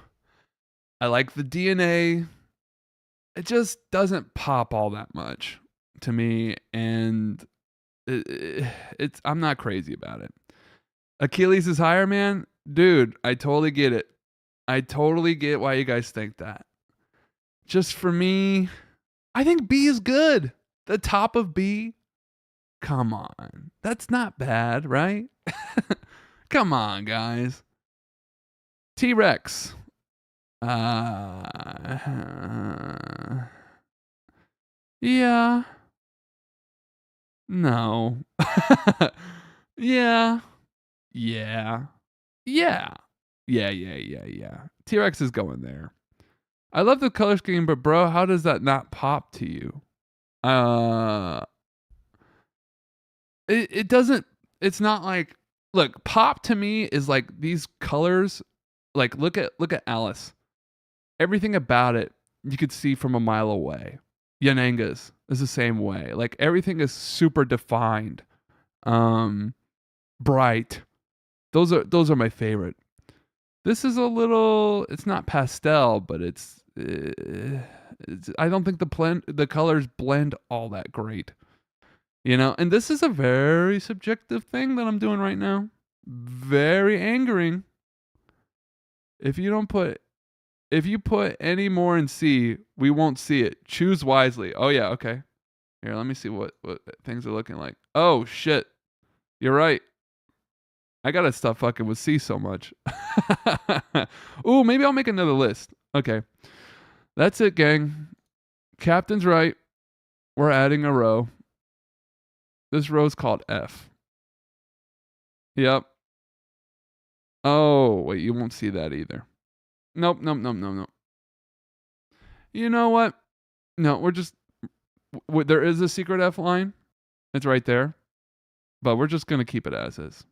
I like the DNA. It just doesn't pop all that much to me. And I'm not crazy about it. Achilles is higher, man. Dude, I totally get it. I totally get why you guys think that. Just for me, I think B is good. The top of B. Come on. That's not bad, right? Come on, guys. T-Rex. Yeah. No. Yeah. Yeah. Yeah. Yeah. T-Rex is going there. I love the color scheme, but bro, how does that not pop to you? It doesn't, it's not like, look, pop to me is like these colors, like look at Alice. Everything about it you could see from a mile away. Yananga's is the same way. Like everything is super defined. Bright. Those are my favorite. This is a little, it's not pastel, but it's I don't think the colors blend all that great. You know, and this is a very subjective thing that I'm doing right now. Very angering. If you put any more in C, we won't see it. Choose wisely. Oh yeah, okay. Here, let me see what things are looking like. Oh shit. You're right. I gotta stop fucking with C so much. Ooh, maybe I'll make another list. Okay. That's it, gang. Captain's right. We're adding a row. This row's called F. Yep. Oh, wait, you won't see that either. Nope. You know what? No, there is a secret F line. It's right there. But we're just going to keep it as is.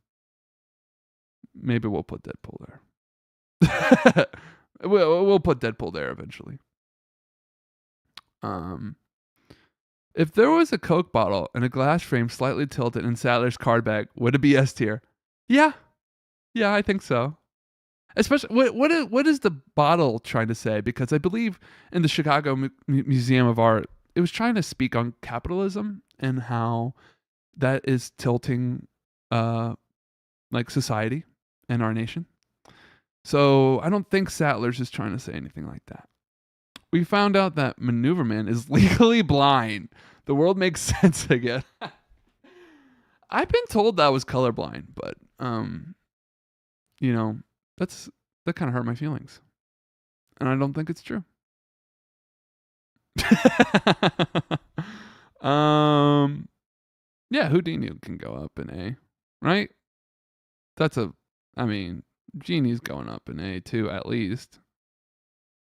Maybe we'll put Deadpool there. We'll put Deadpool there eventually. If there was a Coke bottle and a glass frame slightly tilted in Sadler's card bag, would it be S tier? Yeah. Yeah, I think so. Especially, what is the bottle trying to say? Because I believe in the Chicago Museum of Art, it was trying to speak on capitalism and how that is tilting, like society and our nation. So I don't think Sattler's is trying to say anything like that. We found out that Maneuverman is legally blind. The world makes sense again. I've been told that I was colorblind, but you know, that kind of hurt my feelings, and I don't think it's true. Yeah, Houdini can go up in A, right? I mean, Genie's going up in A too, at least.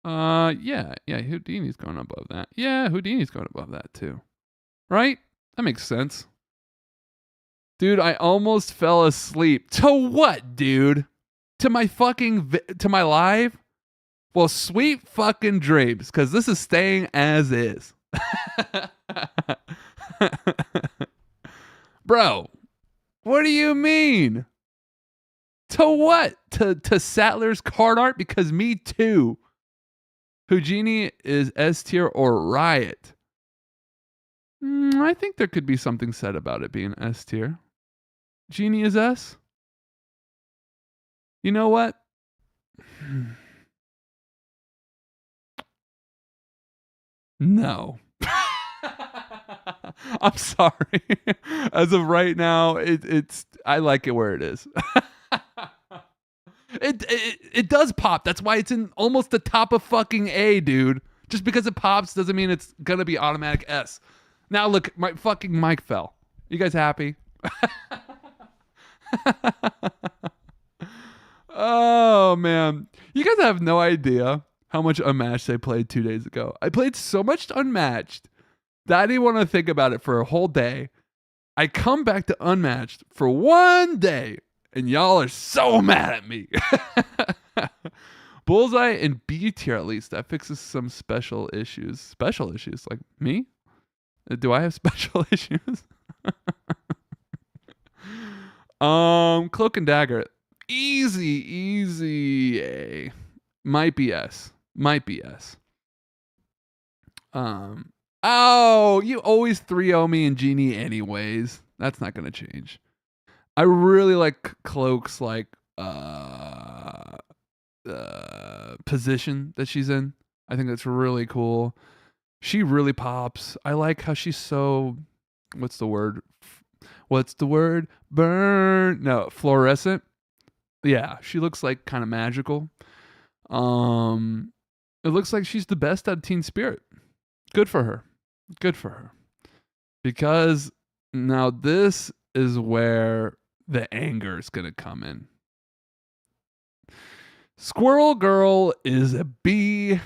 Yeah, Houdini's going above that. Yeah, Houdini's going above that too, right? That makes sense. Dude, I almost fell asleep. To what, dude? To my to my live? Well, sweet fucking dreams, because this is staying as is. Bro, what do you mean? To what? To Sattler's card art? Because me too. Houdini is S tier or Riot. I think there could be something said about it being S tier. Genie is S? You know what? No. I'm sorry. As of right now, it's I like it where it is. It does pop. That's why it's in almost the top of fucking A, dude. Just because it pops doesn't mean it's gonna be automatic S. Now look, my fucking mic fell. You guys happy? Oh man, you guys have no idea how much Unmatched I played 2 days ago. I played so much Unmatched that I didn't want to think about it for a whole day. I come back to Unmatched for 1 day, and y'all are so mad at me. Bullseye in B tier at least. That fixes some special issues. Special issues? Like me? Do I have special issues? Cloak and Dagger. Easy A. Might be S. Oh, you always 3-0 me and Genie anyways. That's not gonna change. I really like Cloak's position that she's in. I think that's really cool. She really pops. I like how she's so what's the word? Burn. No, fluorescent. Yeah, she looks like kind of magical. It looks like she's the best at Teen Spirit. Good for her. Because now this is where the anger is going to come in. Squirrel Girl is a B,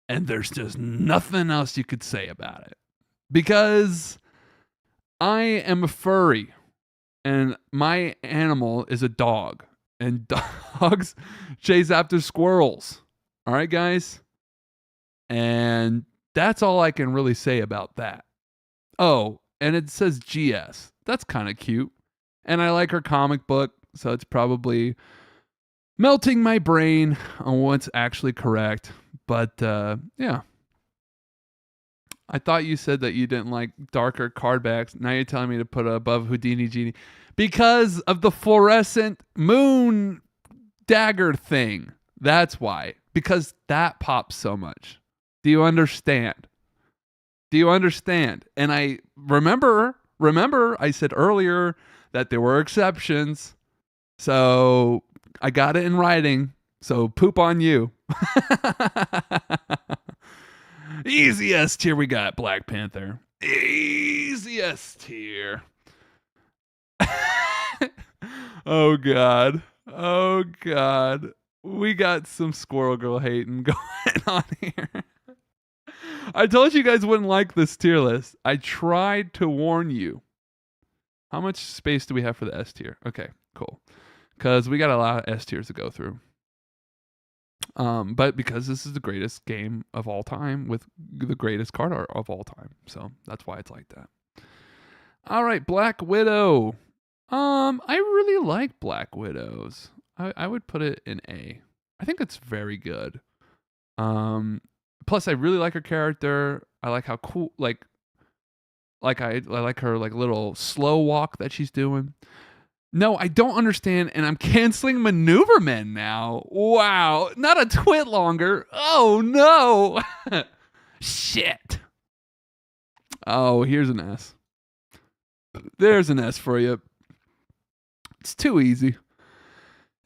and there's just nothing else you could say about it. Because I am a furry, and my animal is a dog, and dogs chase after squirrels. All right, guys? And that's all I can really say about that. Oh, and it says GS. That's kind of cute. And I like her comic book, so it's probably melting my brain on what's actually correct. But yeah. I thought you said that you didn't like darker card backs. Now you're telling me to put it above Houdini Genie because of the fluorescent moon dagger thing. That's why. Because that pops so much. Do you understand? And I remember I said earlier that there were exceptions. So I got it in writing. So poop on you. Easy S tier we got, Black Panther. Easy S tier. Oh God. We got some Squirrel Girl hating going on here. I told you guys wouldn't like this tier list. I tried to warn you. How much space do we have for the S tier? Okay, cool. Because we got a lot of S tiers to go through. But because this is the greatest game of all time with the greatest card art of all time. So that's why it's like that. All right, Black Widow. I really like Black Widows. I would put it in A. I think it's very good. Plus I really like her character. I like how cool I like her like little slow walk that she's doing. No, I don't understand, and I'm canceling Maneuver Men now. Wow, not a twit longer. Oh no. Shit. Oh, here's an S. There's an S for you. It's too easy.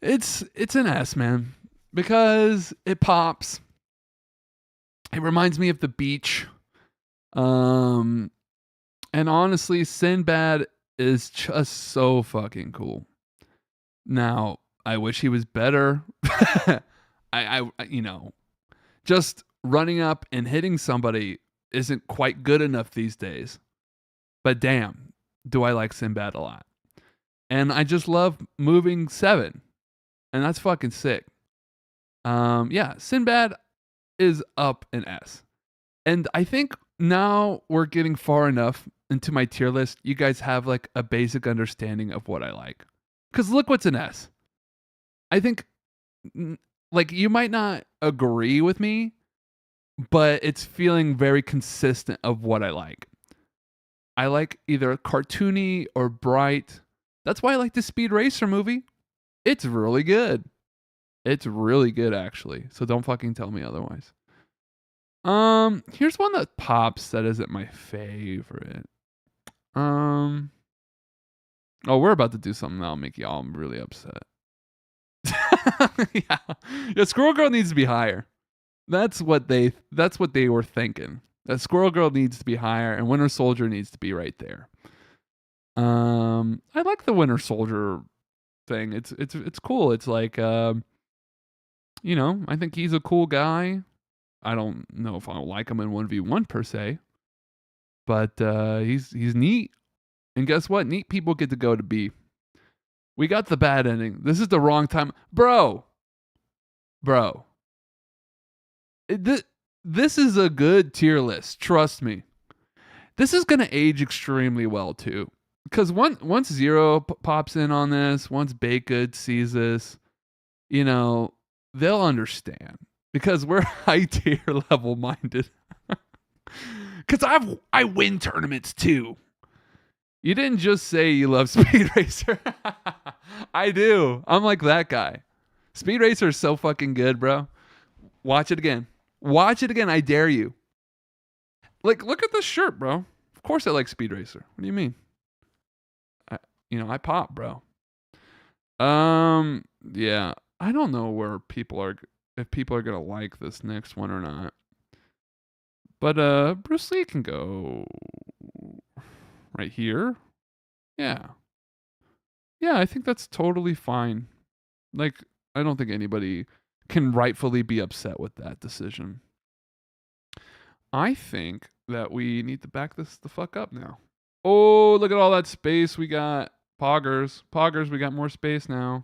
It's an S, man, because it pops. It reminds me of the beach. And honestly, Sinbad is just so fucking cool. Now, I wish he was better. I just running up and hitting somebody isn't quite good enough these days. But damn, do I like Sinbad a lot. And I just love moving 7. And that's fucking sick. Yeah, Sinbad is up an S. And I think now we're getting far enough into my tier list. You guys have like a basic understanding of what I like. Because look what's an S. I think like you might not agree with me, but it's feeling very consistent of what I like. I like either cartoony or bright. That's why I like the Speed Racer movie. It's really good. It's really good, actually. So don't fucking tell me otherwise. Here's one that pops that isn't my favorite. Oh, we're about to do something that'll make y'all really upset. Yeah, Squirrel Girl needs to be higher. That's what they were thinking. That Squirrel Girl needs to be higher, and Winter Soldier needs to be right there. I like the Winter Soldier thing. It's cool. It's like I think he's a cool guy. I don't know if I'll like him in 1v1 per se, but he's neat. And guess what? Neat people get to go to B. We got the bad ending. This is the wrong time. Bro. This is a good tier list. Trust me. This is going to age extremely well too. Because once Zero pops in on this, once Baked Good sees this, they'll understand. Because we're high tier level minded. Because I win tournaments too. You didn't just say you love Speed Racer. I do. I'm like that guy. Speed Racer is so fucking good, bro. Watch it again. I dare you. Like, look at this shirt, bro. Of course I like Speed Racer. What do you mean? I pop, bro. Yeah. I don't know if people are gonna like this next one or not. But Bruce Lee can go right here. Yeah, I think that's totally fine. Like, I don't think anybody can rightfully be upset with that decision. I think that we need to back this the fuck up now. Oh, look at all that space we got. Poggers, we got more space now.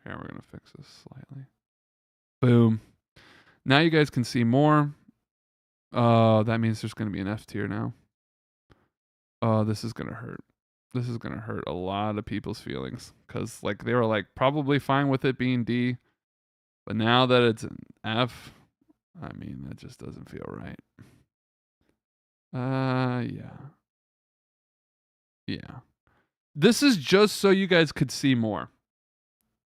Here, we're gonna fix this slightly. Boom. Now you guys can see more. That means there's gonna be an F tier now. Oh, this is gonna hurt. This is gonna hurt a lot of people's feelings. Cause like they were like probably fine with it being D. But now that it's an F, I mean that just doesn't feel right. Yeah. This is just so you guys could see more.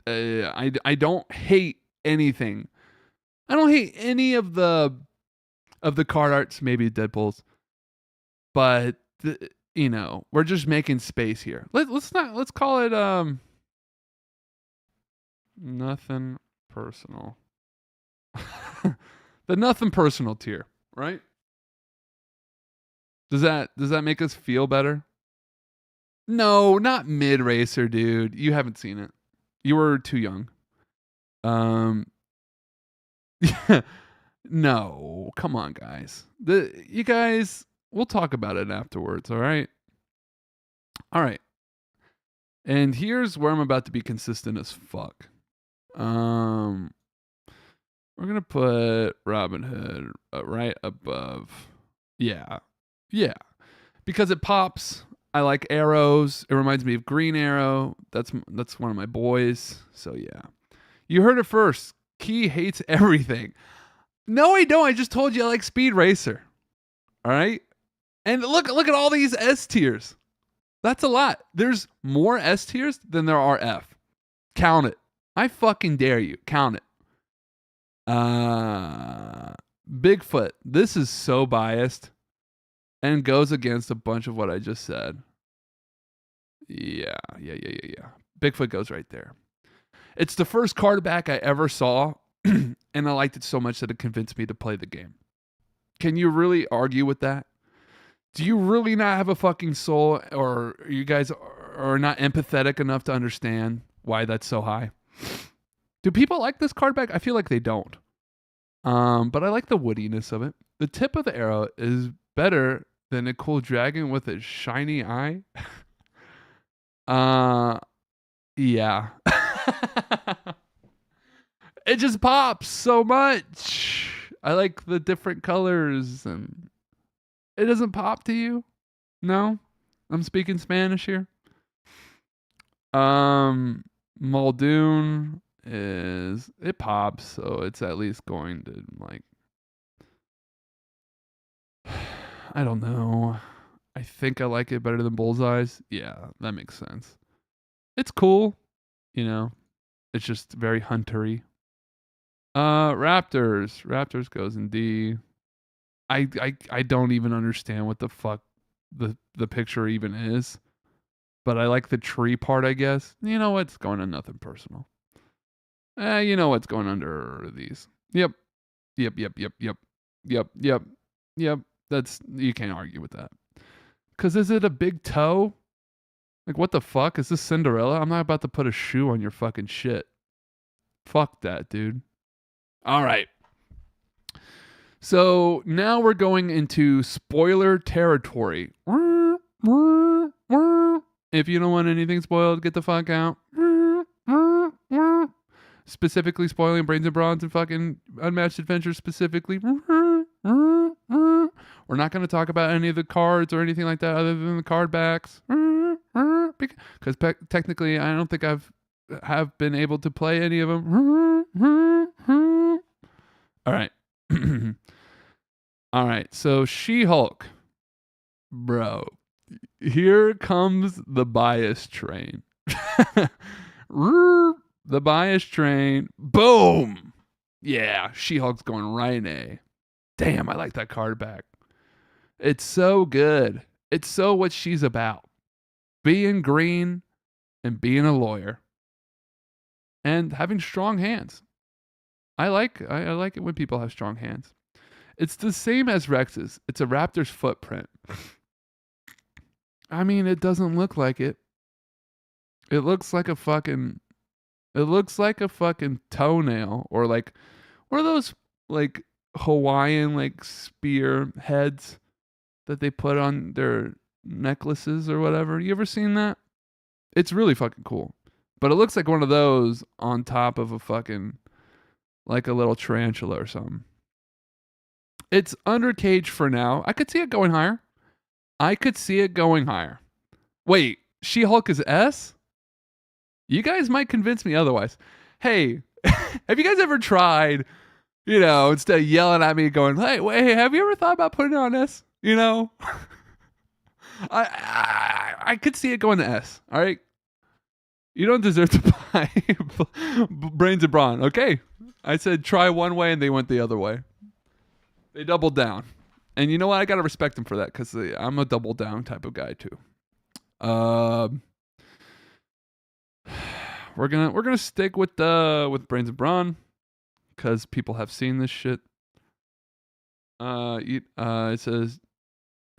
I don't hate anything. I don't hate any of the card arts, maybe Deadpool's, but we're just making space here. Let's call it nothing personal. The nothing personal tier, right? Does that make us feel better? No, not Mid Racer, dude. You haven't seen it. You were too young. No, come on, guys. You guys, we'll talk about it afterwards, all right? All right. And here's where I'm about to be consistent as fuck. Um, we're gonna put Robin Hood right above. Yeah, yeah, because it pops. I like arrows. It reminds me of Green Arrow. That's one of my boys. So yeah, you heard it first. Key hates everything. No, I don't. I just told you I like Speed Racer. All right, and look at all these S tiers. That's a lot. There's more S tiers than there are F. Count it. I fucking dare you. Count it. Bigfoot. This is so biased and goes against a bunch of what I just said. Yeah. Bigfoot goes right there. It's the first cardback I ever saw, and I liked it so much that it convinced me to play the game. Can you really argue with that? Do you really not have a fucking soul, or you guys are not empathetic enough to understand why that's so high? Do people like this cardback? I feel like they don't. But I like the woodiness of it. The tip of the arrow is better than a cool dragon with a shiny eye. Yeah. It just pops so much. I like the different colors, and it doesn't pop to you? No? I'm speaking Spanish here. Muldoon it pops, so it's at least going to like, I don't know. I think I like it better than Bullseye's. Yeah, that makes sense. It's cool, you know. It's just very huntery. Raptors. Raptors goes in D. I don't even understand what the fuck the picture even is. But I like the tree part, I guess. You know what's going on? Nothing personal. You know what's going under these. Yep. That's, you can't argue with that. Cause is it a big toe? Like, what the fuck? Is this Cinderella? I'm not about to put a shoe on your fucking shit. Fuck that, dude. All right. So now we're going into spoiler territory. If you don't want anything spoiled, get the fuck out. Specifically spoiling Brains and Bronze and fucking Unmatched Adventures specifically. We're not going to talk about any of the cards or anything like that other than the card backs. Because technically I don't think have been able to play any of them. All right. All right. So She-Hulk. Bro. Here comes the bias train. The bias train. Boom. Yeah. She-Hulk's going right in A. Damn, I like that card back. It's so good. It's so what she's about. Being green and being a lawyer. And having strong hands. I like it when people have strong hands. It's the same as Rex's. It's a raptor's footprint. I mean, it doesn't look like it. It looks like a fucking toenail, or like one of those like Hawaiian like spear heads that they put on their necklaces or whatever. You ever seen that? It's really fucking cool. But it looks like one of those on top of a fucking, like a little tarantula or something. It's under cage for now. I could see it going higher. Wait, She-Hulk is S? You guys might convince me otherwise. Hey, have you guys ever tried, instead of yelling at me going, hey, have you ever thought about putting it on S? I could see it going to S, all right? You don't deserve to buy Brains and Brawn, okay? I said try one way and they went the other way. They doubled down. And you know what? I got to respect them for that, because I'm a double down type of guy too. We're gonna stick with Brains and Brawn, because people have seen this shit. It says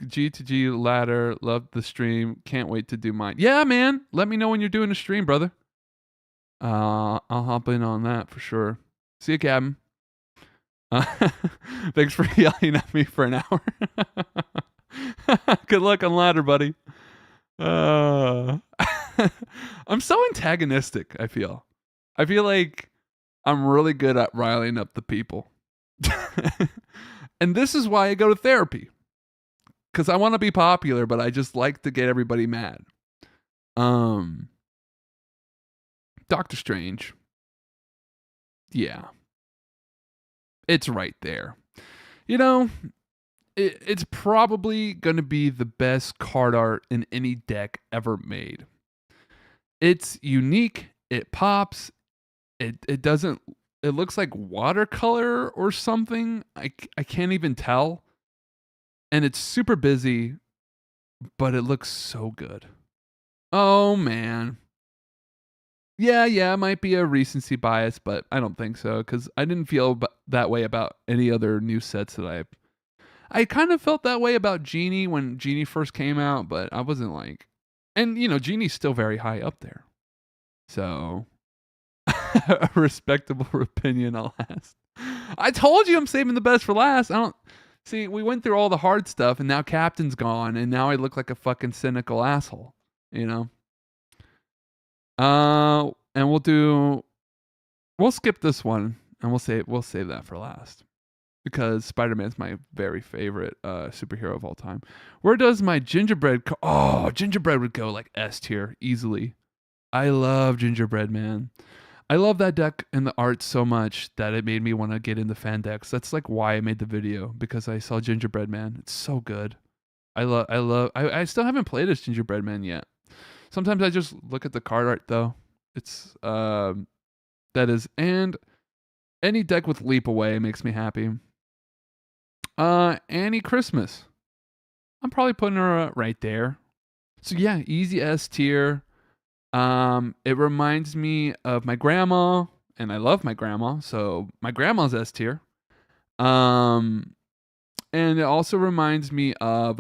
G to G ladder, love the stream, can't wait to do mine. Yeah, man, let me know when you're doing a stream, brother. I'll hop in on that for sure. See you, Captain. Thanks for yelling at me for an hour. Good luck on ladder, buddy. I'm so antagonistic, I feel like I'm really good at riling up the people. And this is why I go to therapy. Because I want to be popular, but I just like to get everybody mad. Doctor Strange. Yeah. It's right there. You know, it's probably going to be the best card art in any deck ever made. It's unique. It pops. It doesn't. It looks like watercolor or something. I can't even tell. And it's super busy, but it looks so good. Oh man. Yeah, it might be a recency bias, but I don't think so because I didn't feel that way about any other new sets that I kind of felt that way about Genie when Genie first came out, but I wasn't like, and Genie's still very high up there. So, a respectable opinion, I'll ask. I told you I'm saving the best for last. I don't see. We went through all the hard stuff, and now Captain's gone, and now I look like a fucking cynical asshole. And we'll skip this one, and we'll save that for last. Because Spider-Man's my very favorite superhero of all time. Where does my Gingerbread Gingerbread would go like S tier easily. I love Gingerbread Man. I love that deck and the art so much that it made me want to get into fan decks. That's like why I made the video, because I saw Gingerbread Man. It's so good. I still haven't played as Gingerbread Man yet. Sometimes I just look at the card art though. It's and any deck with Leap Away makes me happy. Annie Christmas. I'm probably putting her right there. So yeah, easy S tier. It reminds me of my grandma, and I love my grandma, so my grandma's S tier. And it also reminds me of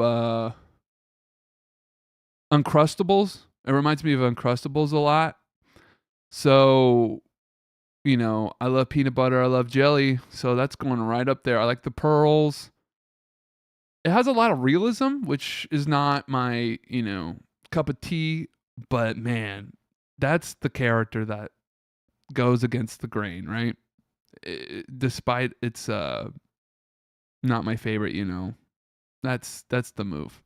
Uncrustables. It reminds me of Uncrustables a lot. So, I love peanut butter, I love jelly, so that's going right up there. I like the pearls. It has a lot of realism, which is not my, cup of tea, but man, that's the character that goes against the grain, right? Despite it's not my favorite, that's the move.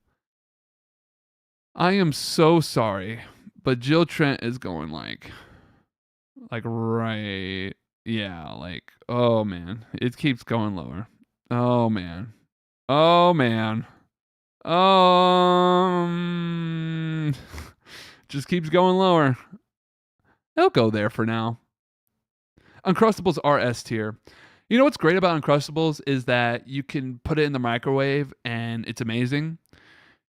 I am so sorry, but Jill Trent is going like right, yeah, like, oh man, it keeps going lower. Oh man. Just keeps going lower. It'll go there for now. Uncrustables are S tier. You know what's great about Uncrustables is that you can put it in the microwave and it's amazing.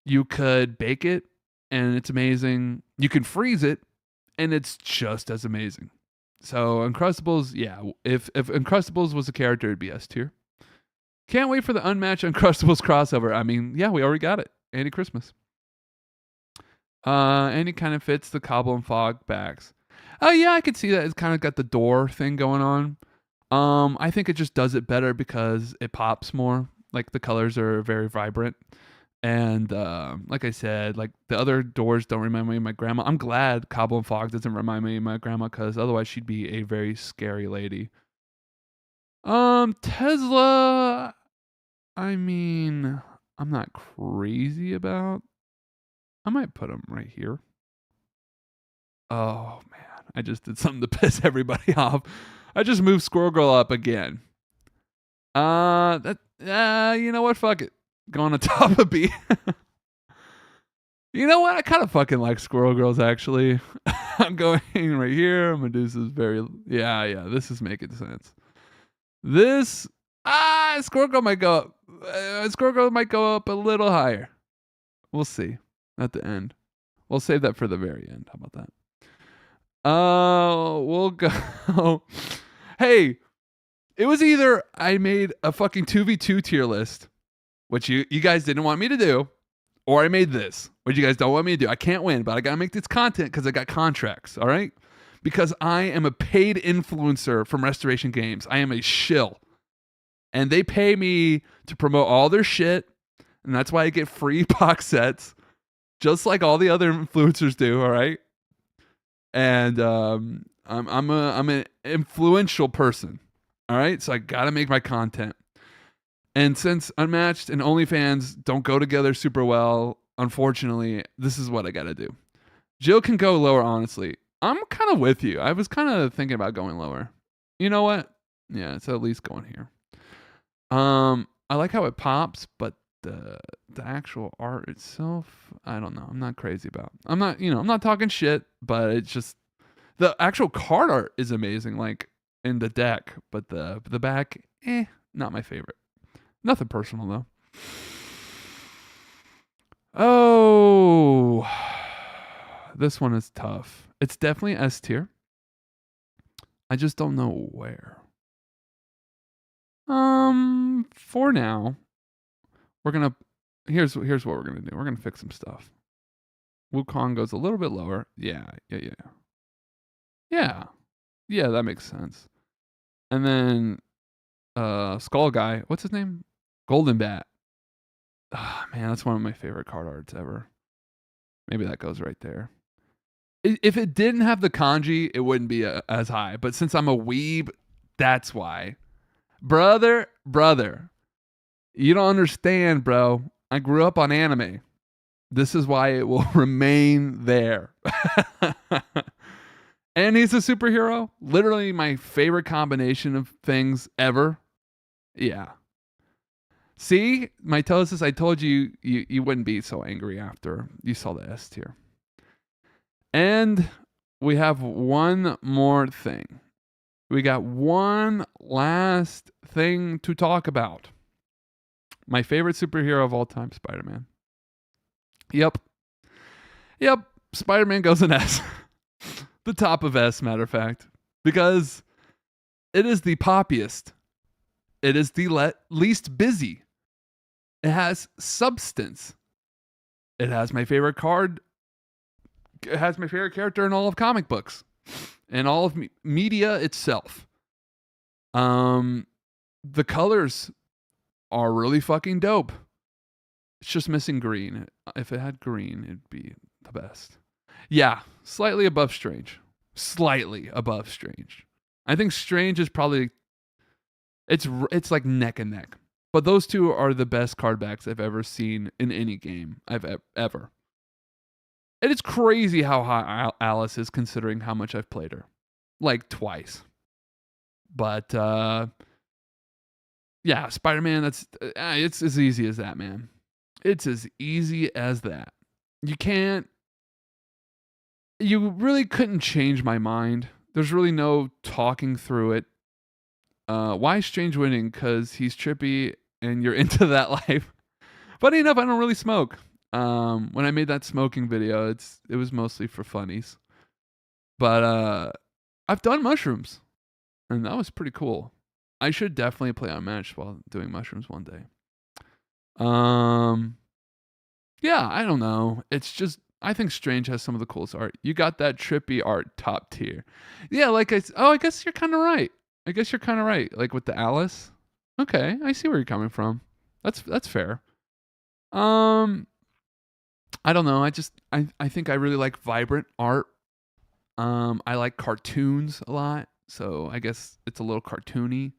You could bake it and it's amazing. You can freeze it and it's just as amazing. So Uncrustables, yeah, if Uncrustables was a character, it'd be S tier. Can't wait for the Unmatched Uncrustables crossover. I mean, yeah, we already got it. Annie Christmas. And it kind of fits the Cobble and Fog backs. Oh yeah, I could see that. It's kind of got the door thing going on. I think it just does it better because it pops more. Like the colors are very vibrant. And like I said, like the other doors don't remind me of my grandma. I'm glad Cobble and Fog doesn't remind me of my grandma, because otherwise she'd be a very scary lady. Tesla, I mean, I'm not crazy about. I might put him right here. Oh man, I just did something to piss everybody off. I just moved Squirrel Girl up again. You know what? Fuck it. Going on top of B. You know what? I kind of fucking like Squirrel Girls, actually. I'm going right here. I'm gonna do this very. Yeah. This is making sense. This Squirrel Girl might go up. Squirrel Girl might go up a little higher. We'll see at the end. We'll save that for the very end. How about that? We'll go. Hey, it was either I made a fucking 2v2 tier list, which you guys didn't want me to do, or I made this, which you guys don't want me to do. I can't win, but I gotta make this content because I got contracts, all right? Because I am a paid influencer from Restoration Games. I am a shill. And they pay me to promote all their shit, and that's why I get free box sets, just like all the other influencers do, all right? And I'm an influential person. All right, so I gotta make my content. And since Unmatched and OnlyFans don't go together super well, unfortunately, this is what I gotta do. Jill can go lower, honestly. I'm kind of with you. I was kind of thinking about going lower. You know what? Yeah, it's at least going here. I like how it pops, but the actual art itself, I don't know. I'm not crazy about. I'm not talking shit, but it's just the actual card art is amazing, like in the deck, but the back, not my favorite. Nothing personal though. Oh, this one is tough. It's definitely S tier. I just don't know where. For now, we're gonna. Here's what we're gonna do. We're gonna fix some stuff. Wukong goes a little bit lower. Yeah. That makes sense. And then, Skull Guy. What's his name? Golden Bat. Ah, man, that's one of my favorite card arts ever. Maybe that goes right there. If it didn't have the kanji, it wouldn't be as high. But since I'm a weeb, that's why. Brother, you don't understand, bro. I grew up on anime. This is why it will remain there. And he's a superhero. Literally my favorite combination of things ever. Yeah. See, mitosis, I told you wouldn't be so angry after you saw the S tier. And we have one more thing. We got one last thing to talk about. My favorite superhero of all time, Spider-Man. Yep. Spider-Man goes in S. The top of S, matter of fact. Because it is the poppiest. It is the least busy. It has substance. It has my favorite card. It has my favorite character in all of comic books. And all of media itself. The colors are really fucking dope. It's just missing green. If it had green, it'd be the best. Yeah, slightly above Strange. I think Strange is probably it's like neck and neck. But those two are the best card backs I've ever seen in any game I've ever. And it's crazy how high Alice is considering how much I've played her. Like twice. But yeah, Spider-Man, it's as easy as that, man. It's as easy as that. You really couldn't change my mind. There's really no talking through it. Why Strange winning? Because he's trippy and you're into that life. Funny enough, I don't really smoke. When I made that smoking video, it was mostly for funnies. But I've done mushrooms, and that was pretty cool. I should definitely play Unmatched while doing mushrooms one day. Yeah, I don't know. It's just I think Strange has some of the coolest art. You got that trippy art, top tier. Yeah, I guess you're kind of right. Like with the Alice. Okay, I see where you're coming from. That's fair. I don't know. I think I really like vibrant art. I like cartoons a lot, so I guess it's a little cartoony.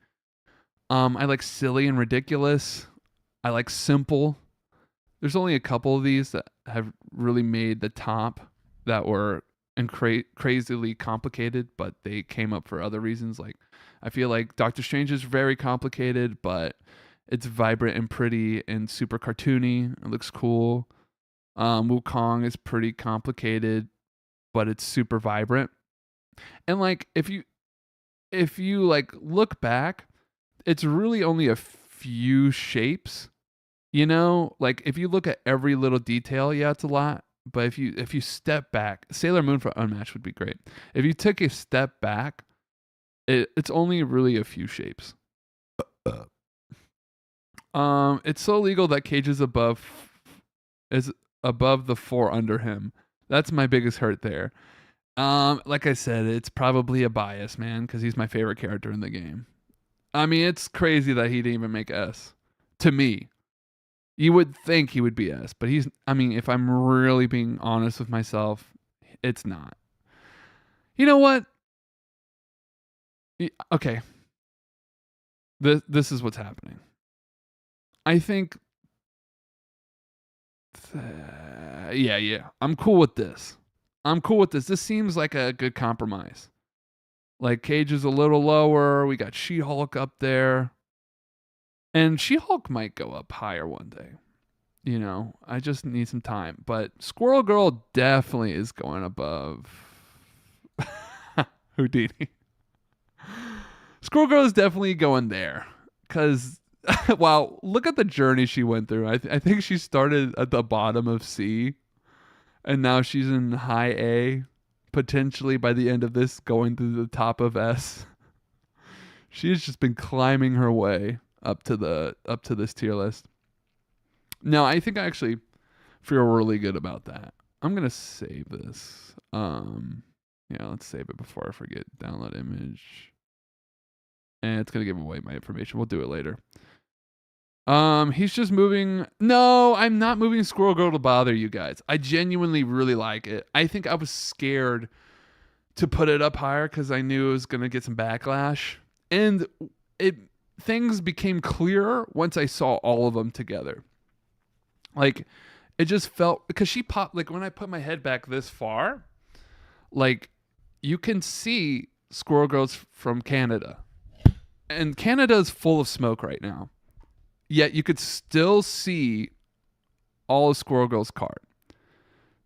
I like silly and ridiculous. I like simple. There's only a couple of these that have really made the top that were crazily complicated, but they came up for other reasons. Like, I feel like Doctor Strange is very complicated, but it's vibrant and pretty and super cartoony. It looks cool. Wukong is pretty complicated, but it's super vibrant. And like, if you like look back, it's really only a few shapes. You know, like if you look at every little detail, yeah, it's a lot. But if you step back, Sailor Moon for Unmatched would be great. If you took a step back, it's only really a few shapes. It's so legal that Cage is above the four under him. That's my biggest hurt there. Like I said, it's probably a bias, man, because he's my favorite character in the game. I mean, it's crazy that he didn't even make S. To me, you would think he would be S, but if I'm really being honest with myself, it's not. You know what? Okay, this is what's happening. I think, yeah, I'm cool with this. I'm cool with this. This seems like a good compromise. Like Cage is a little lower. We got She-Hulk up there, and She-Hulk might go up higher one day. You know, I just need some time. But Squirrel Girl definitely is going above Houdini. Squirrel Girl is definitely going there because wow, look at the journey she went through. I think she started at the bottom of C and now she's in high A, potentially by the end of this going to the top of S. She has just been climbing her way up to this tier list. No, I think I actually feel really good about that. I'm gonna save this. Yeah, let's save it before I forget. Download image. And it's gonna give away my information. We'll do it later. He's just moving. No, I'm not moving Squirrel Girl to bother you guys. I genuinely really like it. I think I was scared to put it up higher because I knew it was gonna get some backlash, and it things became clearer once I saw all of them together. Like, it just felt because she popped. Like when I put my head back this far, like you can see Squirrel Girl's from Canada, and Canada is full of smoke right now. Yet you could still see all of Squirrel Girl's card.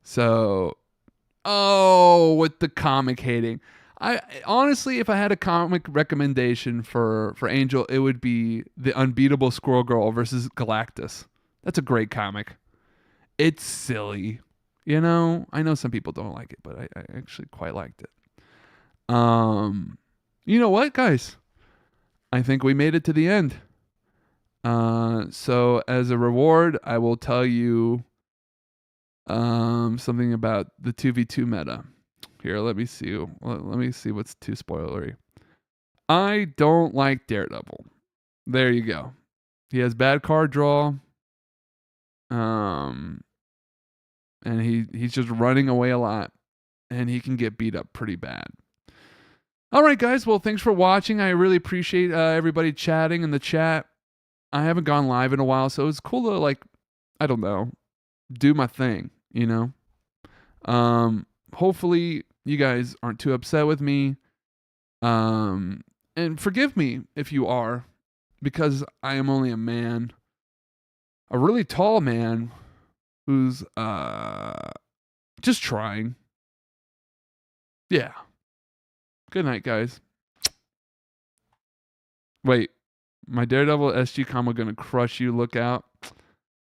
So, oh, with the comic hating. I honestly, if I had a comic recommendation for Angel, it would be the Unbeatable Squirrel Girl versus Galactus. That's a great comic. It's silly, you know. I know some people don't like it, but I actually quite liked it. You know what, guys? I think we made it to the end. So as a reward, I will tell you something about the 2v2 meta. Here, let me see. Let me see what's too spoilery. I don't like Daredevil. There you go. He has bad card draw. Um and he's just running away a lot and he can get beat up pretty bad. All right, guys. Well, thanks for watching. I really appreciate everybody chatting in the chat. I haven't gone live in a while, so it's cool to like, I don't know, do my thing, you know? Hopefully you guys aren't too upset with me. And forgive me if you are, because I am only a man, a really tall man who's just trying. Yeah. Good night, guys. Wait, my Daredevil SG combo gonna crush you. Look out.